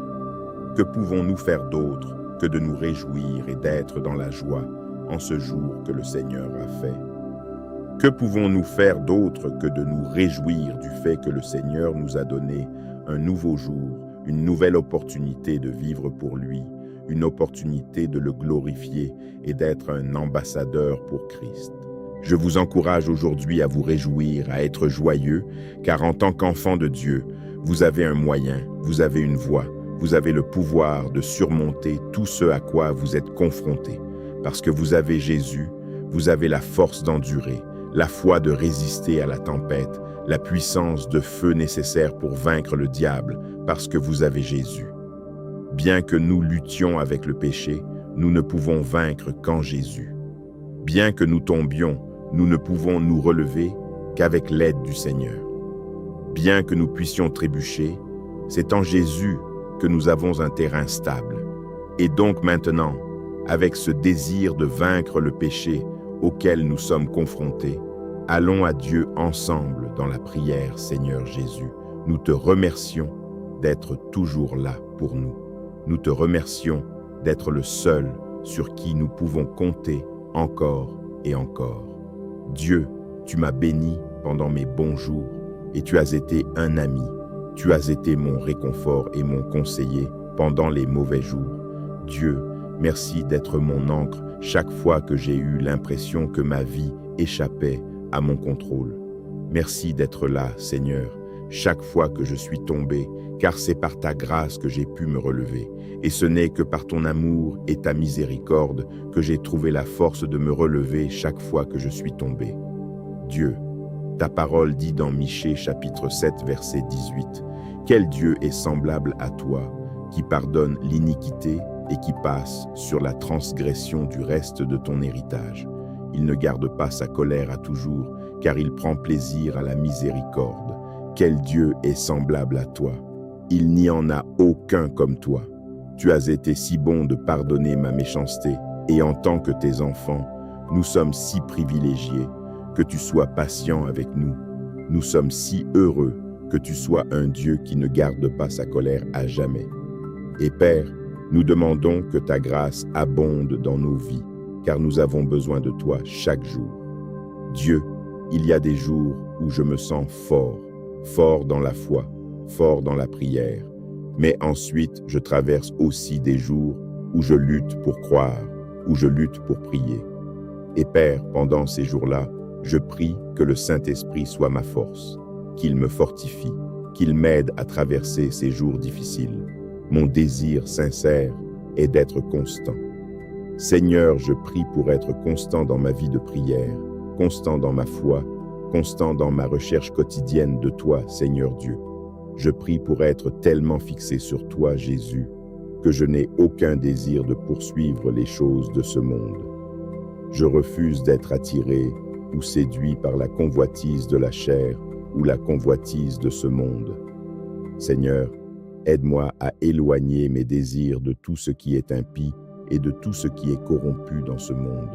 Que pouvons-nous faire d'autre que de nous réjouir et d'être dans la joie en ce jour que le Seigneur a fait? Que pouvons-nous faire d'autre que de nous réjouir du fait que le Seigneur nous a donné un nouveau jour, une nouvelle opportunité de vivre pour lui, une opportunité de le glorifier et d'être un ambassadeur pour Christ? Je vous encourage aujourd'hui à vous réjouir, à être joyeux, car en tant qu'enfant de Dieu, vous avez un moyen, vous avez une voie, vous avez le pouvoir de surmonter tout ce à quoi vous êtes confrontés. Parce que vous avez Jésus, vous avez la force d'endurer, la foi de résister à la tempête, la puissance de feu nécessaire pour vaincre le diable, parce que vous avez Jésus. Bien que nous luttions avec le péché, nous ne pouvons vaincre qu'en Jésus. Bien que nous tombions, nous ne pouvons nous relever qu'avec l'aide du Seigneur. Bien que nous puissions trébucher, c'est en Jésus que nous avons un terrain stable. Et donc maintenant, avec ce désir de vaincre le péché auquel nous sommes confrontés, allons à Dieu ensemble dans la prière. Seigneur Jésus, nous te remercions d'être toujours là pour nous. Nous te remercions d'être le seul sur qui nous pouvons compter encore et encore. Dieu, tu m'as béni pendant mes bons jours et tu as été un ami. Tu as été mon réconfort et mon conseiller pendant les mauvais jours. Dieu, merci d'être mon ancre chaque fois que j'ai eu l'impression que ma vie échappait à mon contrôle. Merci d'être là, Seigneur, chaque fois que je suis tombé, car c'est par ta grâce que j'ai pu me relever. Et ce n'est que par ton amour et ta miséricorde que j'ai trouvé la force de me relever chaque fois que je suis tombé. Dieu, ta parole dit dans Michée chapitre 7 verset 18, « Quel Dieu est semblable à toi, qui pardonne l'iniquité et qui passe sur la transgression du reste de ton héritage. Il ne garde pas sa colère à toujours, car il prend plaisir à la miséricorde. Quel Dieu est semblable à toi? Il n'y en a aucun comme toi. Tu as été si bon de pardonner ma méchanceté, et en tant que tes enfants, nous sommes si privilégiés que tu sois patient avec nous. Nous sommes si heureux que tu sois un Dieu qui ne garde pas sa colère à jamais. Et Père, nous demandons que ta grâce abonde dans nos vies, car nous avons besoin de toi chaque jour. Dieu, il y a des jours où je me sens fort, fort dans la foi, fort dans la prière. Mais ensuite, je traverse aussi des jours où je lutte pour croire, où je lutte pour prier. Et Père, pendant ces jours-là, je prie que le Saint-Esprit soit ma force, qu'il me fortifie, qu'il m'aide à traverser ces jours difficiles. Mon désir sincère est d'être constant. Seigneur, je prie pour être constant dans ma vie de prière, constant dans ma foi, constant dans ma recherche quotidienne de toi, Seigneur Dieu. Je prie pour être tellement fixé sur toi, Jésus, que je n'ai aucun désir de poursuivre les choses de ce monde. Je refuse d'être attiré ou séduit par la convoitise de la chair ou la convoitise de ce monde. Seigneur, aide-moi à éloigner mes désirs de tout ce qui est impie et de tout ce qui est corrompu dans ce monde.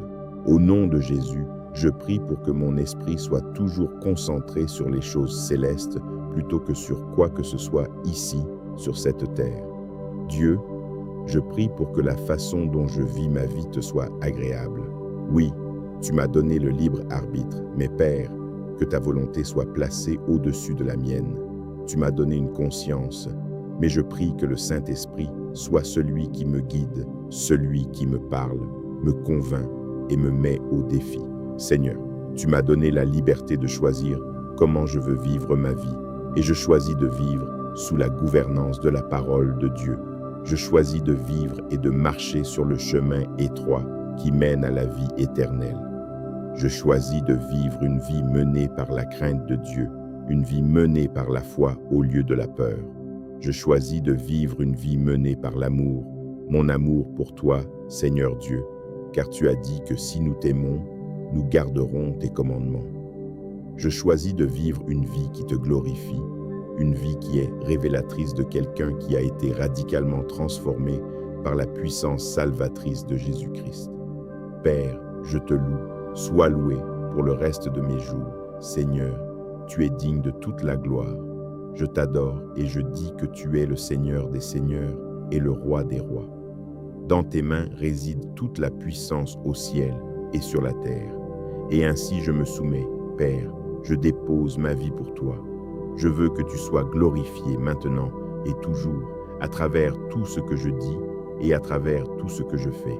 Au nom de Jésus, je prie pour que mon esprit soit toujours concentré sur les choses célestes plutôt que sur quoi que ce soit ici, sur cette terre. Dieu, je prie pour que la façon dont je vis ma vie te soit agréable. Oui, tu m'as donné le libre arbitre, mais Père, que ta volonté soit placée au-dessus de la mienne. Tu m'as donné une conscience, mais je prie que le Saint-Esprit soit celui qui me guide, celui qui me parle, me convainc et me met au défi. Seigneur, tu m'as donné la liberté de choisir comment je veux vivre ma vie, et je choisis de vivre sous la gouvernance de la parole de Dieu. Je choisis de vivre et de marcher sur le chemin étroit qui mène à la vie éternelle. Je choisis de vivre une vie menée par la crainte de Dieu, une vie menée par la foi au lieu de la peur. Je choisis de vivre une vie menée par l'amour, mon amour pour toi, Seigneur Dieu, car tu as dit que si nous t'aimons, nous garderons tes commandements. Je choisis de vivre une vie qui te glorifie, une vie qui est révélatrice de quelqu'un qui a été radicalement transformé par la puissance salvatrice de Jésus-Christ. Père, je te loue, sois loué pour le reste de mes jours. Seigneur, tu es digne de toute la gloire. Je t'adore et je dis que tu es le Seigneur des seigneurs et le Roi des rois. Dans tes mains réside toute la puissance au ciel et sur la terre. Et ainsi je me soumets, Père, je dépose ma vie pour toi. Je veux que tu sois glorifié maintenant et toujours à travers tout ce que je dis et à travers tout ce que je fais.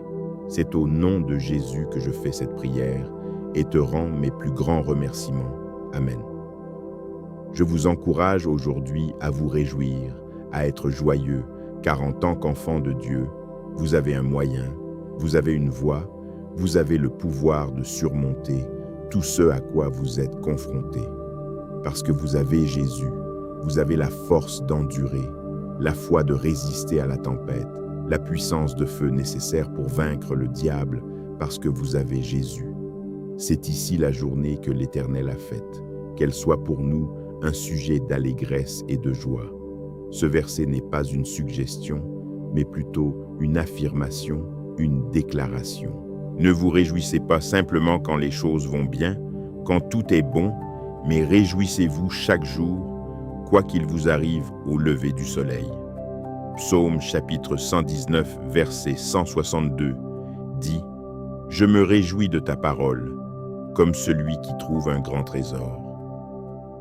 C'est au nom de Jésus que je fais cette prière et te rends mes plus grands remerciements. Amen. Je vous encourage aujourd'hui à vous réjouir, à être joyeux, car en tant qu'enfant de Dieu, vous avez un moyen, vous avez une voie, vous avez le pouvoir de surmonter tout ce à quoi vous êtes confrontés. Parce que vous avez Jésus, vous avez la force d'endurer, la foi de résister à la tempête, la puissance de feu nécessaire pour vaincre le diable, parce que vous avez Jésus. C'est ici la journée que l'Éternel a faite, qu'elle soit pour nous un sujet d'allégresse et de joie. Ce verset n'est pas une suggestion, mais plutôt une affirmation, une déclaration. Ne vous réjouissez pas simplement quand les choses vont bien, quand tout est bon, mais réjouissez-vous chaque jour, quoi qu'il vous arrive au lever du soleil. Psaume chapitre 119, verset 162 dit « Je me réjouis de ta parole, comme celui qui trouve un grand trésor. »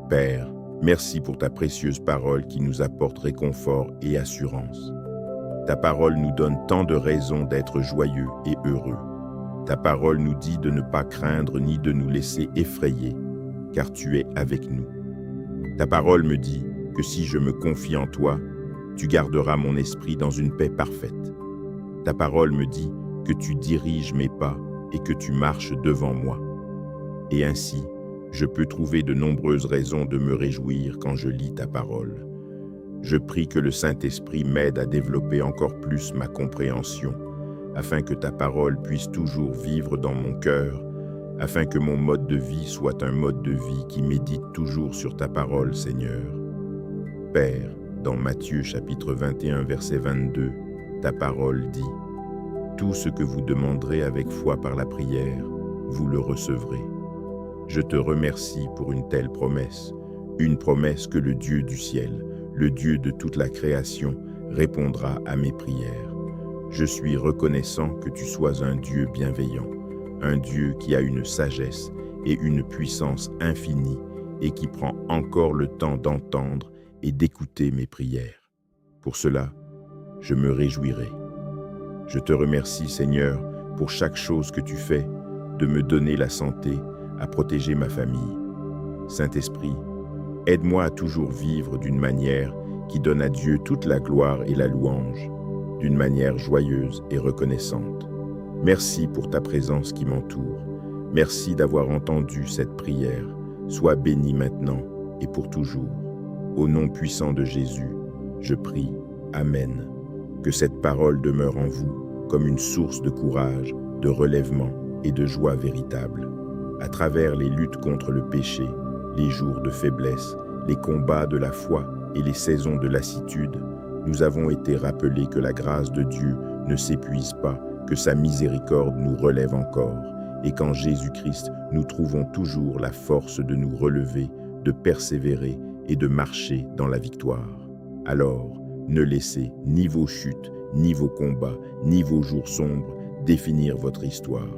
Père, merci pour ta précieuse parole qui nous apporte réconfort et assurance. Ta parole nous donne tant de raisons d'être joyeux et heureux. Ta parole nous dit de ne pas craindre ni de nous laisser effrayer, car tu es avec nous. Ta parole me dit que si je me confie en toi, tu garderas mon esprit dans une paix parfaite. Ta parole me dit que tu diriges mes pas et que tu marches devant moi. Et ainsi, je peux trouver de nombreuses raisons de me réjouir quand je lis ta parole. Je prie que le Saint-Esprit m'aide à développer encore plus ma compréhension, afin que ta parole puisse toujours vivre dans mon cœur, afin que mon mode de vie soit un mode de vie qui médite toujours sur ta parole, Seigneur. Père, dans Matthieu chapitre 21, verset 22, ta parole dit « Tout ce que vous demanderez avec foi par la prière, vous le recevrez. » Je te remercie pour une telle promesse, une promesse que le Dieu du ciel, le Dieu de toute la création, répondra à mes prières. Je suis reconnaissant que tu sois un Dieu bienveillant, un Dieu qui a une sagesse et une puissance infinie et qui prend encore le temps d'entendre et d'écouter mes prières. Pour cela, je me réjouirai. Je te remercie, Seigneur, pour chaque chose que tu fais, de me donner la santé, à protéger ma famille. Saint-Esprit, aide-moi à toujours vivre d'une manière qui donne à Dieu toute la gloire et la louange, d'une manière joyeuse et reconnaissante. Merci pour ta présence qui m'entoure. Merci d'avoir entendu cette prière. Sois béni maintenant et pour toujours. Au nom puissant de Jésus, je prie. Amen. Que cette parole demeure en vous comme une source de courage, de relèvement et de joie véritable. À travers les luttes contre le péché, les jours de faiblesse, les combats de la foi et les saisons de lassitude, nous avons été rappelés que la grâce de Dieu ne s'épuise pas, que sa miséricorde nous relève encore, et qu'en Jésus-Christ, nous trouvons toujours la force de nous relever, de persévérer et de marcher dans la victoire. Alors, ne laissez ni vos chutes, ni vos combats, ni vos jours sombres définir votre histoire.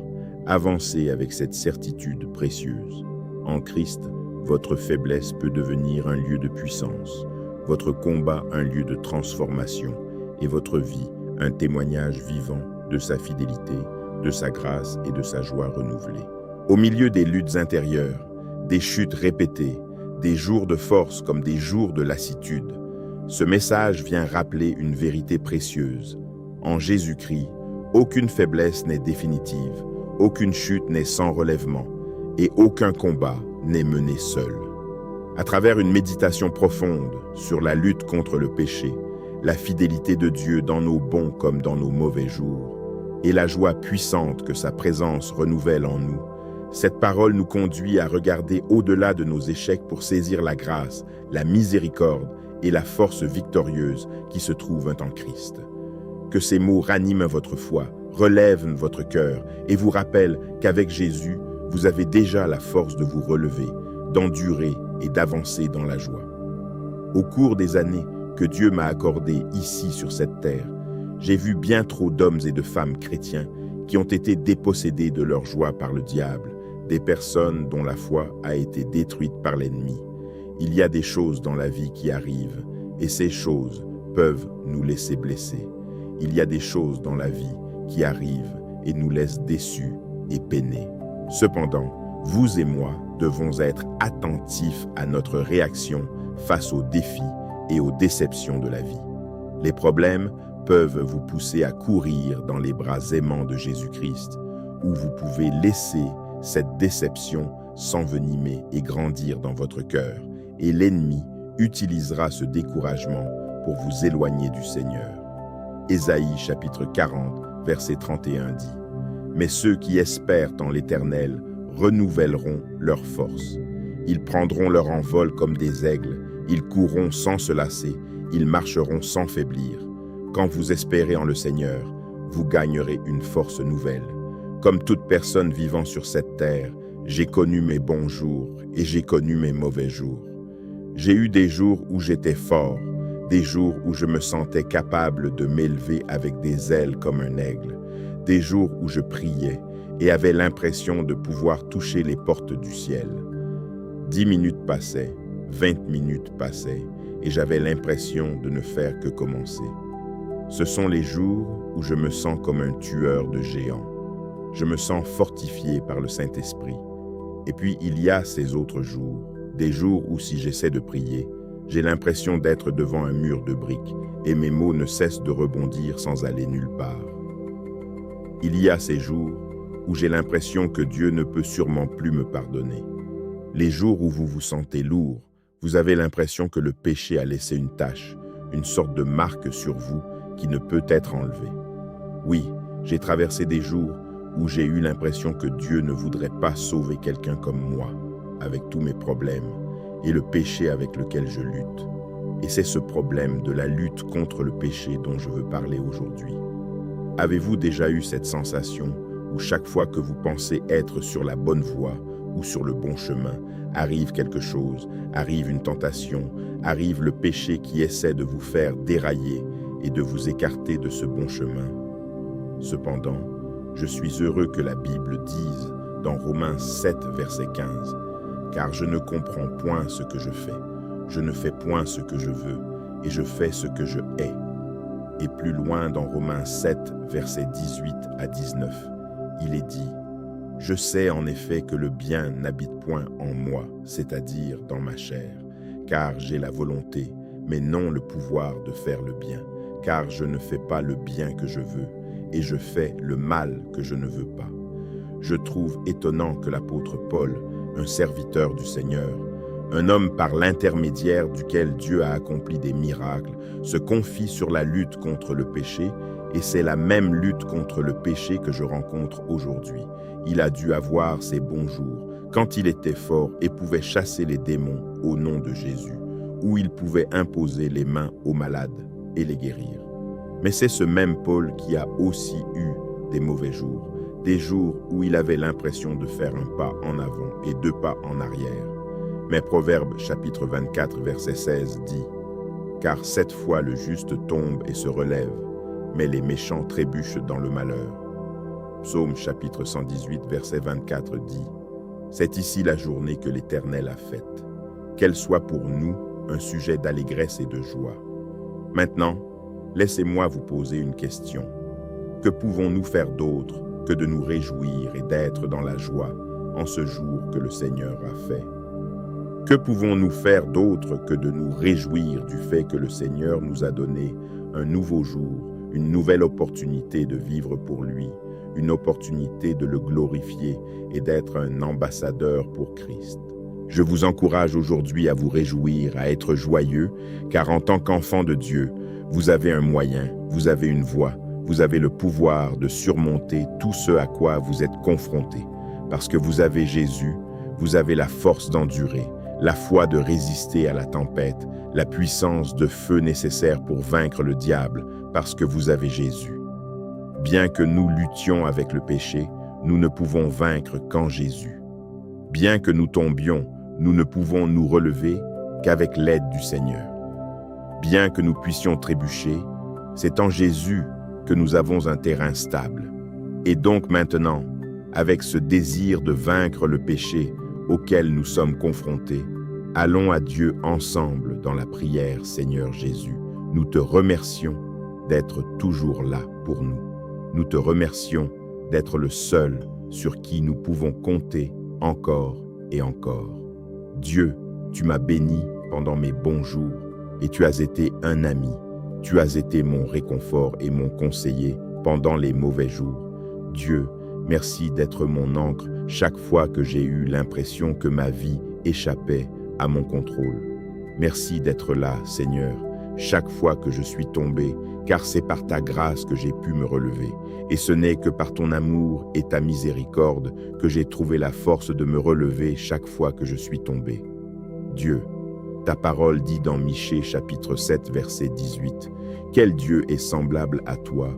Avancez avec cette certitude précieuse. En Christ, votre faiblesse peut devenir un lieu de puissance, votre combat un lieu de transformation et votre vie un témoignage vivant de sa fidélité, de sa grâce et de sa joie renouvelée. Au milieu des luttes intérieures, des chutes répétées, des jours de force comme des jours de lassitude, ce message vient rappeler une vérité précieuse. En Jésus-Christ, aucune faiblesse n'est définitive, aucune chute n'est sans relèvement et aucun combat n'est mené seul. À travers une méditation profonde sur la lutte contre le péché, la fidélité de Dieu dans nos bons comme dans nos mauvais jours, et la joie puissante que sa présence renouvelle en nous, cette parole nous conduit à regarder au-delà de nos échecs pour saisir la grâce, la miséricorde et la force victorieuse qui se trouvent en Christ. Que ces mots raniment votre foi, relèvent votre cœur et vous rappellent qu'avec Jésus, vous avez déjà la force de vous relever, d'endurer et d'avancer dans la joie. Au cours des années que Dieu m'a accordées ici sur cette terre, j'ai vu bien trop d'hommes et de femmes chrétiens qui ont été dépossédés de leur joie par le diable, des personnes dont la foi a été détruite par l'ennemi. Il y a des choses dans la vie qui arrivent, et ces choses peuvent nous laisser blessés. Il y a des choses dans la vie qui arrivent et nous laissent déçus et peinés. Cependant, vous et moi devons être attentifs à notre réaction face aux défis et aux déceptions de la vie. Les problèmes peuvent vous pousser à courir dans les bras aimants de Jésus-Christ, ou vous pouvez laisser cette déception s'envenimer et grandir dans votre cœur, et l'ennemi utilisera ce découragement pour vous éloigner du Seigneur. Ésaïe chapitre 40, verset 31 dit « Mais ceux qui espèrent en l'Éternel renouvelleront leur force. Ils prendront leur envol comme des aigles, ils courront sans se lasser, ils marcheront sans faiblir. Quand vous espérez en le Seigneur, vous gagnerez une force nouvelle. Comme toute personne vivant sur cette terre, j'ai connu mes bons jours et j'ai connu mes mauvais jours. J'ai eu des jours où j'étais fort, des jours où je me sentais capable de m'élever avec des ailes comme un aigle, des jours où je priais et avais l'impression de pouvoir toucher les portes du ciel. 10 minutes passaient, 20 minutes passaient, et j'avais l'impression de ne faire que commencer. Ce sont les jours où je me sens comme un tueur de géants. Je me sens fortifié par le Saint-Esprit. Et puis il y a ces autres jours, des jours où si j'essaie de prier, j'ai l'impression d'être devant un mur de briques et mes mots ne cessent de rebondir sans aller nulle part. Il y a ces jours où j'ai l'impression que Dieu ne peut sûrement plus me pardonner. Les jours où vous vous sentez lourd, vous avez l'impression que le péché a laissé une tache, une sorte de marque sur vous qui ne peut être enlevée. Oui, j'ai traversé des jours où j'ai eu l'impression que Dieu ne voudrait pas sauver quelqu'un comme moi, avec tous mes problèmes, et le péché avec lequel je lutte. Et c'est ce problème de la lutte contre le péché dont je veux parler aujourd'hui. Avez-vous déjà eu cette sensation où chaque fois que vous pensez être sur la bonne voie ou sur le bon chemin, arrive quelque chose, arrive une tentation, arrive le péché qui essaie de vous faire dérailler et de vous écarter de ce bon chemin? Cependant, je suis heureux que la Bible dise dans Romains 7, verset 15, « Car je ne comprends point ce que je fais, je ne fais point ce que je veux, et je fais ce que je hais. » Et plus loin dans Romains 7, verset 18 à 19, il est dit, « Je sais en effet que le bien n'habite point en moi, c'est-à-dire dans ma chair, car j'ai la volonté, mais non le pouvoir de faire le bien, car je ne fais pas le bien que je veux, et je fais le mal que je ne veux pas. Je trouve étonnant que l'apôtre Paul, un serviteur du Seigneur, un homme par l'intermédiaire duquel Dieu a accompli des miracles, se confie sur la lutte contre le péché, et c'est la même lutte contre le péché que je rencontre aujourd'hui. Il a dû avoir ses bons jours, quand il était fort et pouvait chasser les démons au nom de Jésus, où il pouvait imposer les mains aux malades et les guérir. Mais c'est ce même Paul qui a aussi eu des mauvais jours, des jours où il avait l'impression de faire un pas en avant et 2 pas en arrière. Mais Proverbes chapitre 24 verset 16 dit « Car 7 fois le juste tombe et se relève, mais les méchants trébuchent dans le malheur. » Psaume chapitre 118 verset 24 dit « C'est ici la journée que l'Éternel a faite, qu'elle soit pour nous un sujet d'allégresse et de joie. » Maintenant, laissez-moi vous poser une question. Que pouvons-nous faire d'autre que de nous réjouir et d'être dans la joie en ce jour que le Seigneur a fait? Que pouvons-nous faire d'autre que de nous réjouir du fait que le Seigneur nous a donné un nouveau jour, une nouvelle opportunité de vivre pour lui, une opportunité de le glorifier et d'être un ambassadeur pour Christ? Je vous encourage aujourd'hui à vous réjouir, à être joyeux, car en tant qu'enfant de Dieu, vous avez un moyen, vous avez une voie, vous avez le pouvoir de surmonter tout ce à quoi vous êtes confrontés. Parce que vous avez Jésus, vous avez la force d'endurer, la foi de résister à la tempête, la puissance de feu nécessaire pour vaincre le diable, parce que vous avez Jésus. Bien que nous luttions avec le péché, nous ne pouvons vaincre qu'en Jésus. Bien que nous tombions, nous ne pouvons nous relever qu'avec l'aide du Seigneur. Bien que nous puissions trébucher, c'est en Jésus que nous avons un terrain stable. Et donc maintenant, avec ce désir de vaincre le péché auquel nous sommes confrontés, allons à Dieu ensemble dans la prière. Seigneur Jésus, nous te remercions d'être toujours là pour nous. Nous te remercions d'être le seul sur qui nous pouvons compter encore et encore. Dieu, tu m'as béni pendant mes bons jours et tu as été un ami. Tu as été mon réconfort et mon conseiller pendant les mauvais jours. Dieu, merci d'être mon ancre chaque fois que j'ai eu l'impression que ma vie échappait à mon contrôle. Merci d'être là, Seigneur, chaque fois que je suis tombé, car c'est par ta grâce que j'ai pu me relever. Et ce n'est que par ton amour et ta miséricorde que j'ai trouvé la force de me relever chaque fois que je suis tombé. Dieu, ta parole dit dans Michée chapitre 7 verset 18, « Quel Dieu est semblable à toi,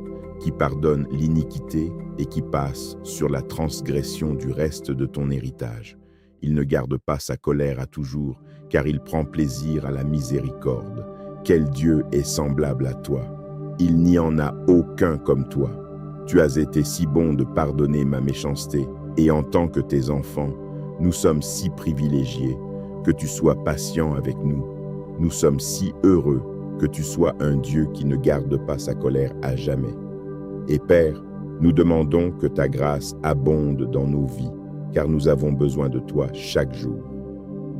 qui pardonne l'iniquité et qui passe sur la transgression du reste de ton héritage. Il ne garde pas sa colère à toujours, car il prend plaisir à la miséricorde. Quel Dieu est semblable à toi? Il n'y en a aucun comme toi. Tu as été si bon de pardonner ma méchanceté, et en tant que tes enfants, nous sommes si privilégiés que tu sois patient avec nous. Nous sommes si heureux que tu sois un Dieu qui ne garde pas sa colère à jamais. Et Père, nous demandons que ta grâce abonde dans nos vies, car nous avons besoin de toi chaque jour.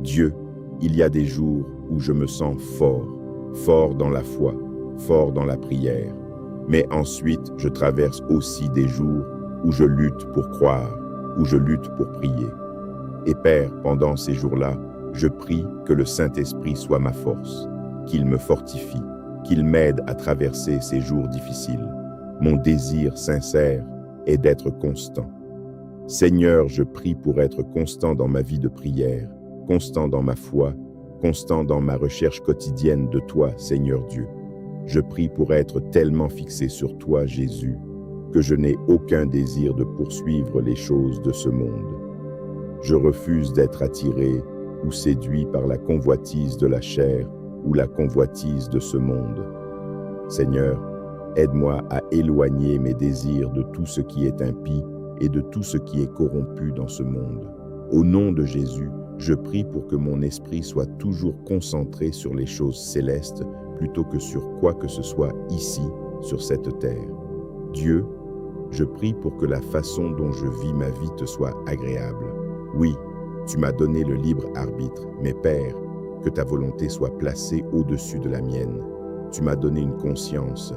Dieu, il y a des jours où je me sens fort, fort dans la foi, fort dans la prière. Mais ensuite, je traverse aussi des jours où je lutte pour croire, où je lutte pour prier. Et Père, pendant ces jours-là, je prie que le Saint-Esprit soit ma force, qu'il me fortifie, qu'il m'aide à traverser ces jours difficiles. Mon désir sincère est d'être constant. Seigneur, je prie pour être constant dans ma vie de prière, constant dans ma foi, constant dans ma recherche quotidienne de toi, Seigneur Dieu. Je prie pour être tellement fixé sur toi, Jésus, que je n'ai aucun désir de poursuivre les choses de ce monde. Je refuse d'être attiré ou séduit par la convoitise de la chair ou la convoitise de ce monde. Seigneur, aide-moi à éloigner mes désirs de tout ce qui est impie et de tout ce qui est corrompu dans ce monde. Au nom de Jésus, je prie pour que mon esprit soit toujours concentré sur les choses célestes plutôt que sur quoi que ce soit ici, sur cette terre. Dieu, Je prie pour que la façon dont je vis ma vie te soit agréable. Oui, tu m'as donné le libre arbitre, mais Père, que ta volonté soit placée au-dessus de la mienne. Tu m'as donné une conscience,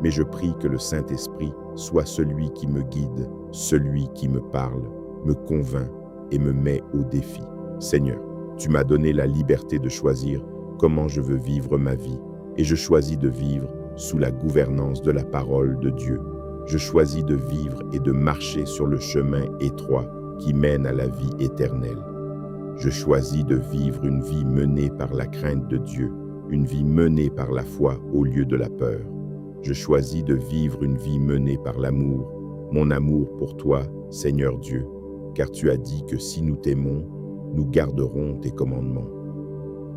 mais je prie que le Saint-Esprit soit celui qui me guide, celui qui me parle, me convainc et me met au défi. Seigneur, tu m'as donné la liberté de choisir comment je veux vivre ma vie, et je choisis de vivre sous la gouvernance de la parole de Dieu. Je choisis de vivre et de marcher sur le chemin étroit qui mène à la vie éternelle. Je choisis de vivre une vie menée par la crainte de Dieu, une vie menée par la foi au lieu de la peur. Je choisis de vivre une vie menée par l'amour, mon amour pour toi, Seigneur Dieu, car tu as dit que si nous t'aimons, nous garderons tes commandements.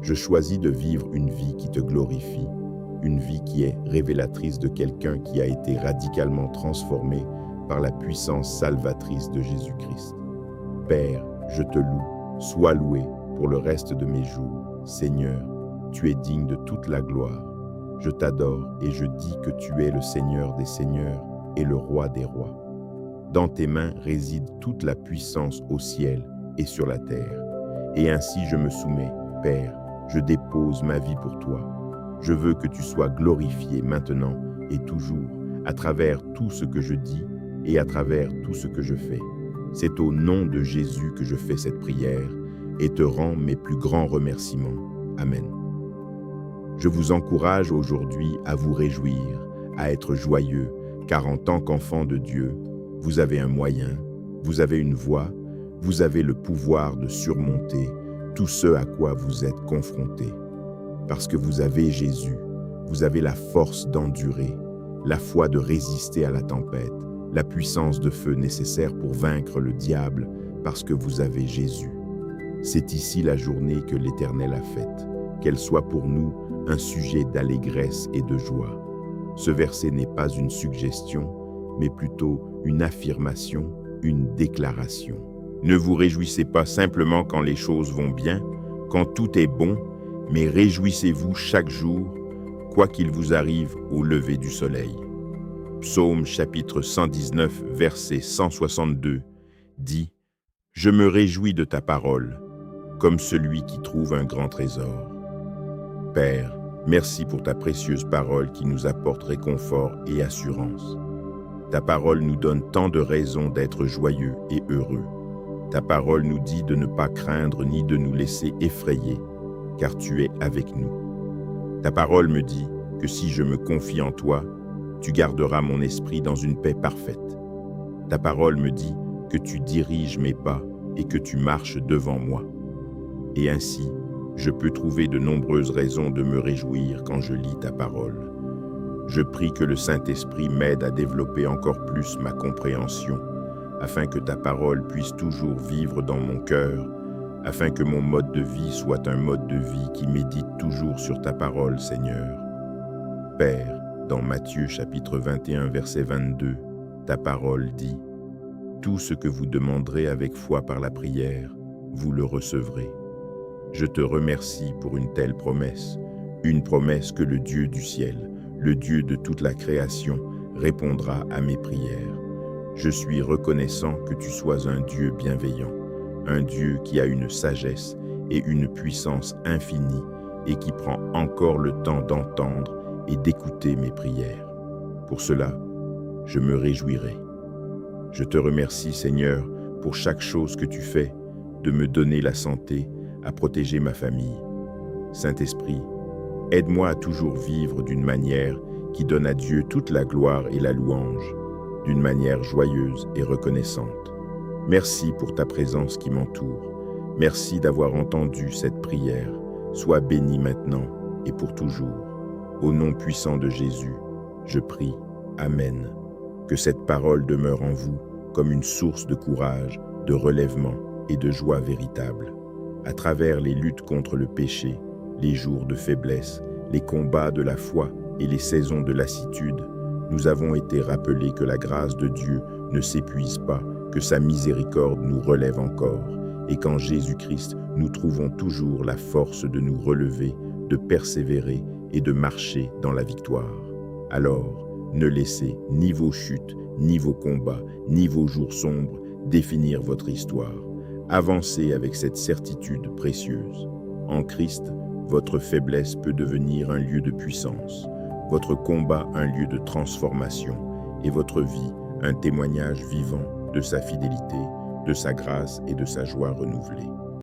Je choisis de vivre une vie qui te glorifie, une vie qui est révélatrice de quelqu'un qui a été radicalement transformé par la puissance salvatrice de Jésus-Christ. Père, je te loue, sois loué pour le reste de mes jours. Seigneur, tu es digne de toute la gloire. Je t'adore et je dis que tu es le Seigneur des seigneurs et le Roi des rois. Dans tes mains réside toute la puissance au ciel et sur la terre. Et ainsi je me soumets, Père, je dépose ma vie pour toi. Je veux que tu sois glorifié maintenant et toujours, à travers tout ce que je dis et à travers tout ce que je fais. C'est au nom de Jésus que je fais cette prière et te rends mes plus grands remerciements. Amen. Je vous encourage aujourd'hui à vous réjouir, à être joyeux, car en tant qu'enfant de Dieu, vous avez un moyen, vous avez une voie, vous avez le pouvoir de surmonter tout ce à quoi vous êtes confrontés. Parce que vous avez Jésus, vous avez la force d'endurer, la foi de résister à la tempête, la puissance de feu nécessaire pour vaincre le diable, parce que vous avez Jésus. C'est ici la journée que l'Éternel a faite, qu'elle soit pour nous un sujet d'allégresse et de joie. Ce verset n'est pas une suggestion, mais plutôt une affirmation, une déclaration. Ne vous réjouissez pas simplement quand les choses vont bien, quand tout est bon, mais réjouissez-vous chaque jour, quoi qu'il vous arrive au lever du soleil. Psaume chapitre 119, verset 162 dit « Je me réjouis de ta parole, comme celui qui trouve un grand trésor. » Père, merci pour ta précieuse parole qui nous apporte réconfort et assurance. Ta parole nous donne tant de raisons d'être joyeux et heureux. Ta parole nous dit de ne pas craindre ni de nous laisser effrayer, car tu es avec nous. Ta parole me dit que si je me confie en toi, tu garderas mon esprit dans une paix parfaite. Ta parole me dit que tu diriges mes pas et que tu marches devant moi. Et ainsi, je peux trouver de nombreuses raisons de me réjouir quand je lis ta parole. Je prie que le Saint-Esprit m'aide à développer encore plus ma compréhension, afin que ta parole puisse toujours vivre dans mon cœur, afin que mon mode de vie soit un mode de vie qui médite toujours sur ta parole, Seigneur. Père, dans Matthieu chapitre 21, verset 22, ta parole dit « Tout ce que vous demanderez avec foi par la prière, vous le recevrez. » Je te remercie pour une telle promesse, une promesse que le Dieu du ciel, le Dieu de toute la création, répondra à mes prières. Je suis reconnaissant que tu sois un Dieu bienveillant, un Dieu qui a une sagesse et une puissance infinie et qui prend encore le temps d'entendre et d'écouter mes prières. Pour cela, je me réjouirai. Je te remercie, Seigneur, pour chaque chose que tu fais, de me donner la santé, à protéger ma famille. Saint-Esprit, aide-moi à toujours vivre d'une manière qui donne à Dieu toute la gloire et la louange, d'une manière joyeuse et reconnaissante. Merci pour ta présence qui m'entoure. Merci d'avoir entendu cette prière. Sois béni maintenant et pour toujours. Au nom puissant de Jésus, je prie. Amen. Que cette parole demeure en vous comme une source de courage, de relèvement et de joie véritable. À travers les luttes contre le péché, les jours de faiblesse, les combats de la foi et les saisons de lassitude, nous avons été rappelés que la grâce de Dieu ne s'épuise pas, que sa miséricorde nous relève encore, et qu'en Jésus-Christ, nous trouvons toujours la force de nous relever, de persévérer et de marcher dans la victoire. Alors, ne laissez ni vos chutes, ni vos combats, ni vos jours sombres définir votre histoire. Avancez avec cette certitude précieuse. En Christ, votre faiblesse peut devenir un lieu de puissance, votre combat un lieu de transformation et votre vie un témoignage vivant de sa fidélité, de sa grâce et de sa joie renouvelée.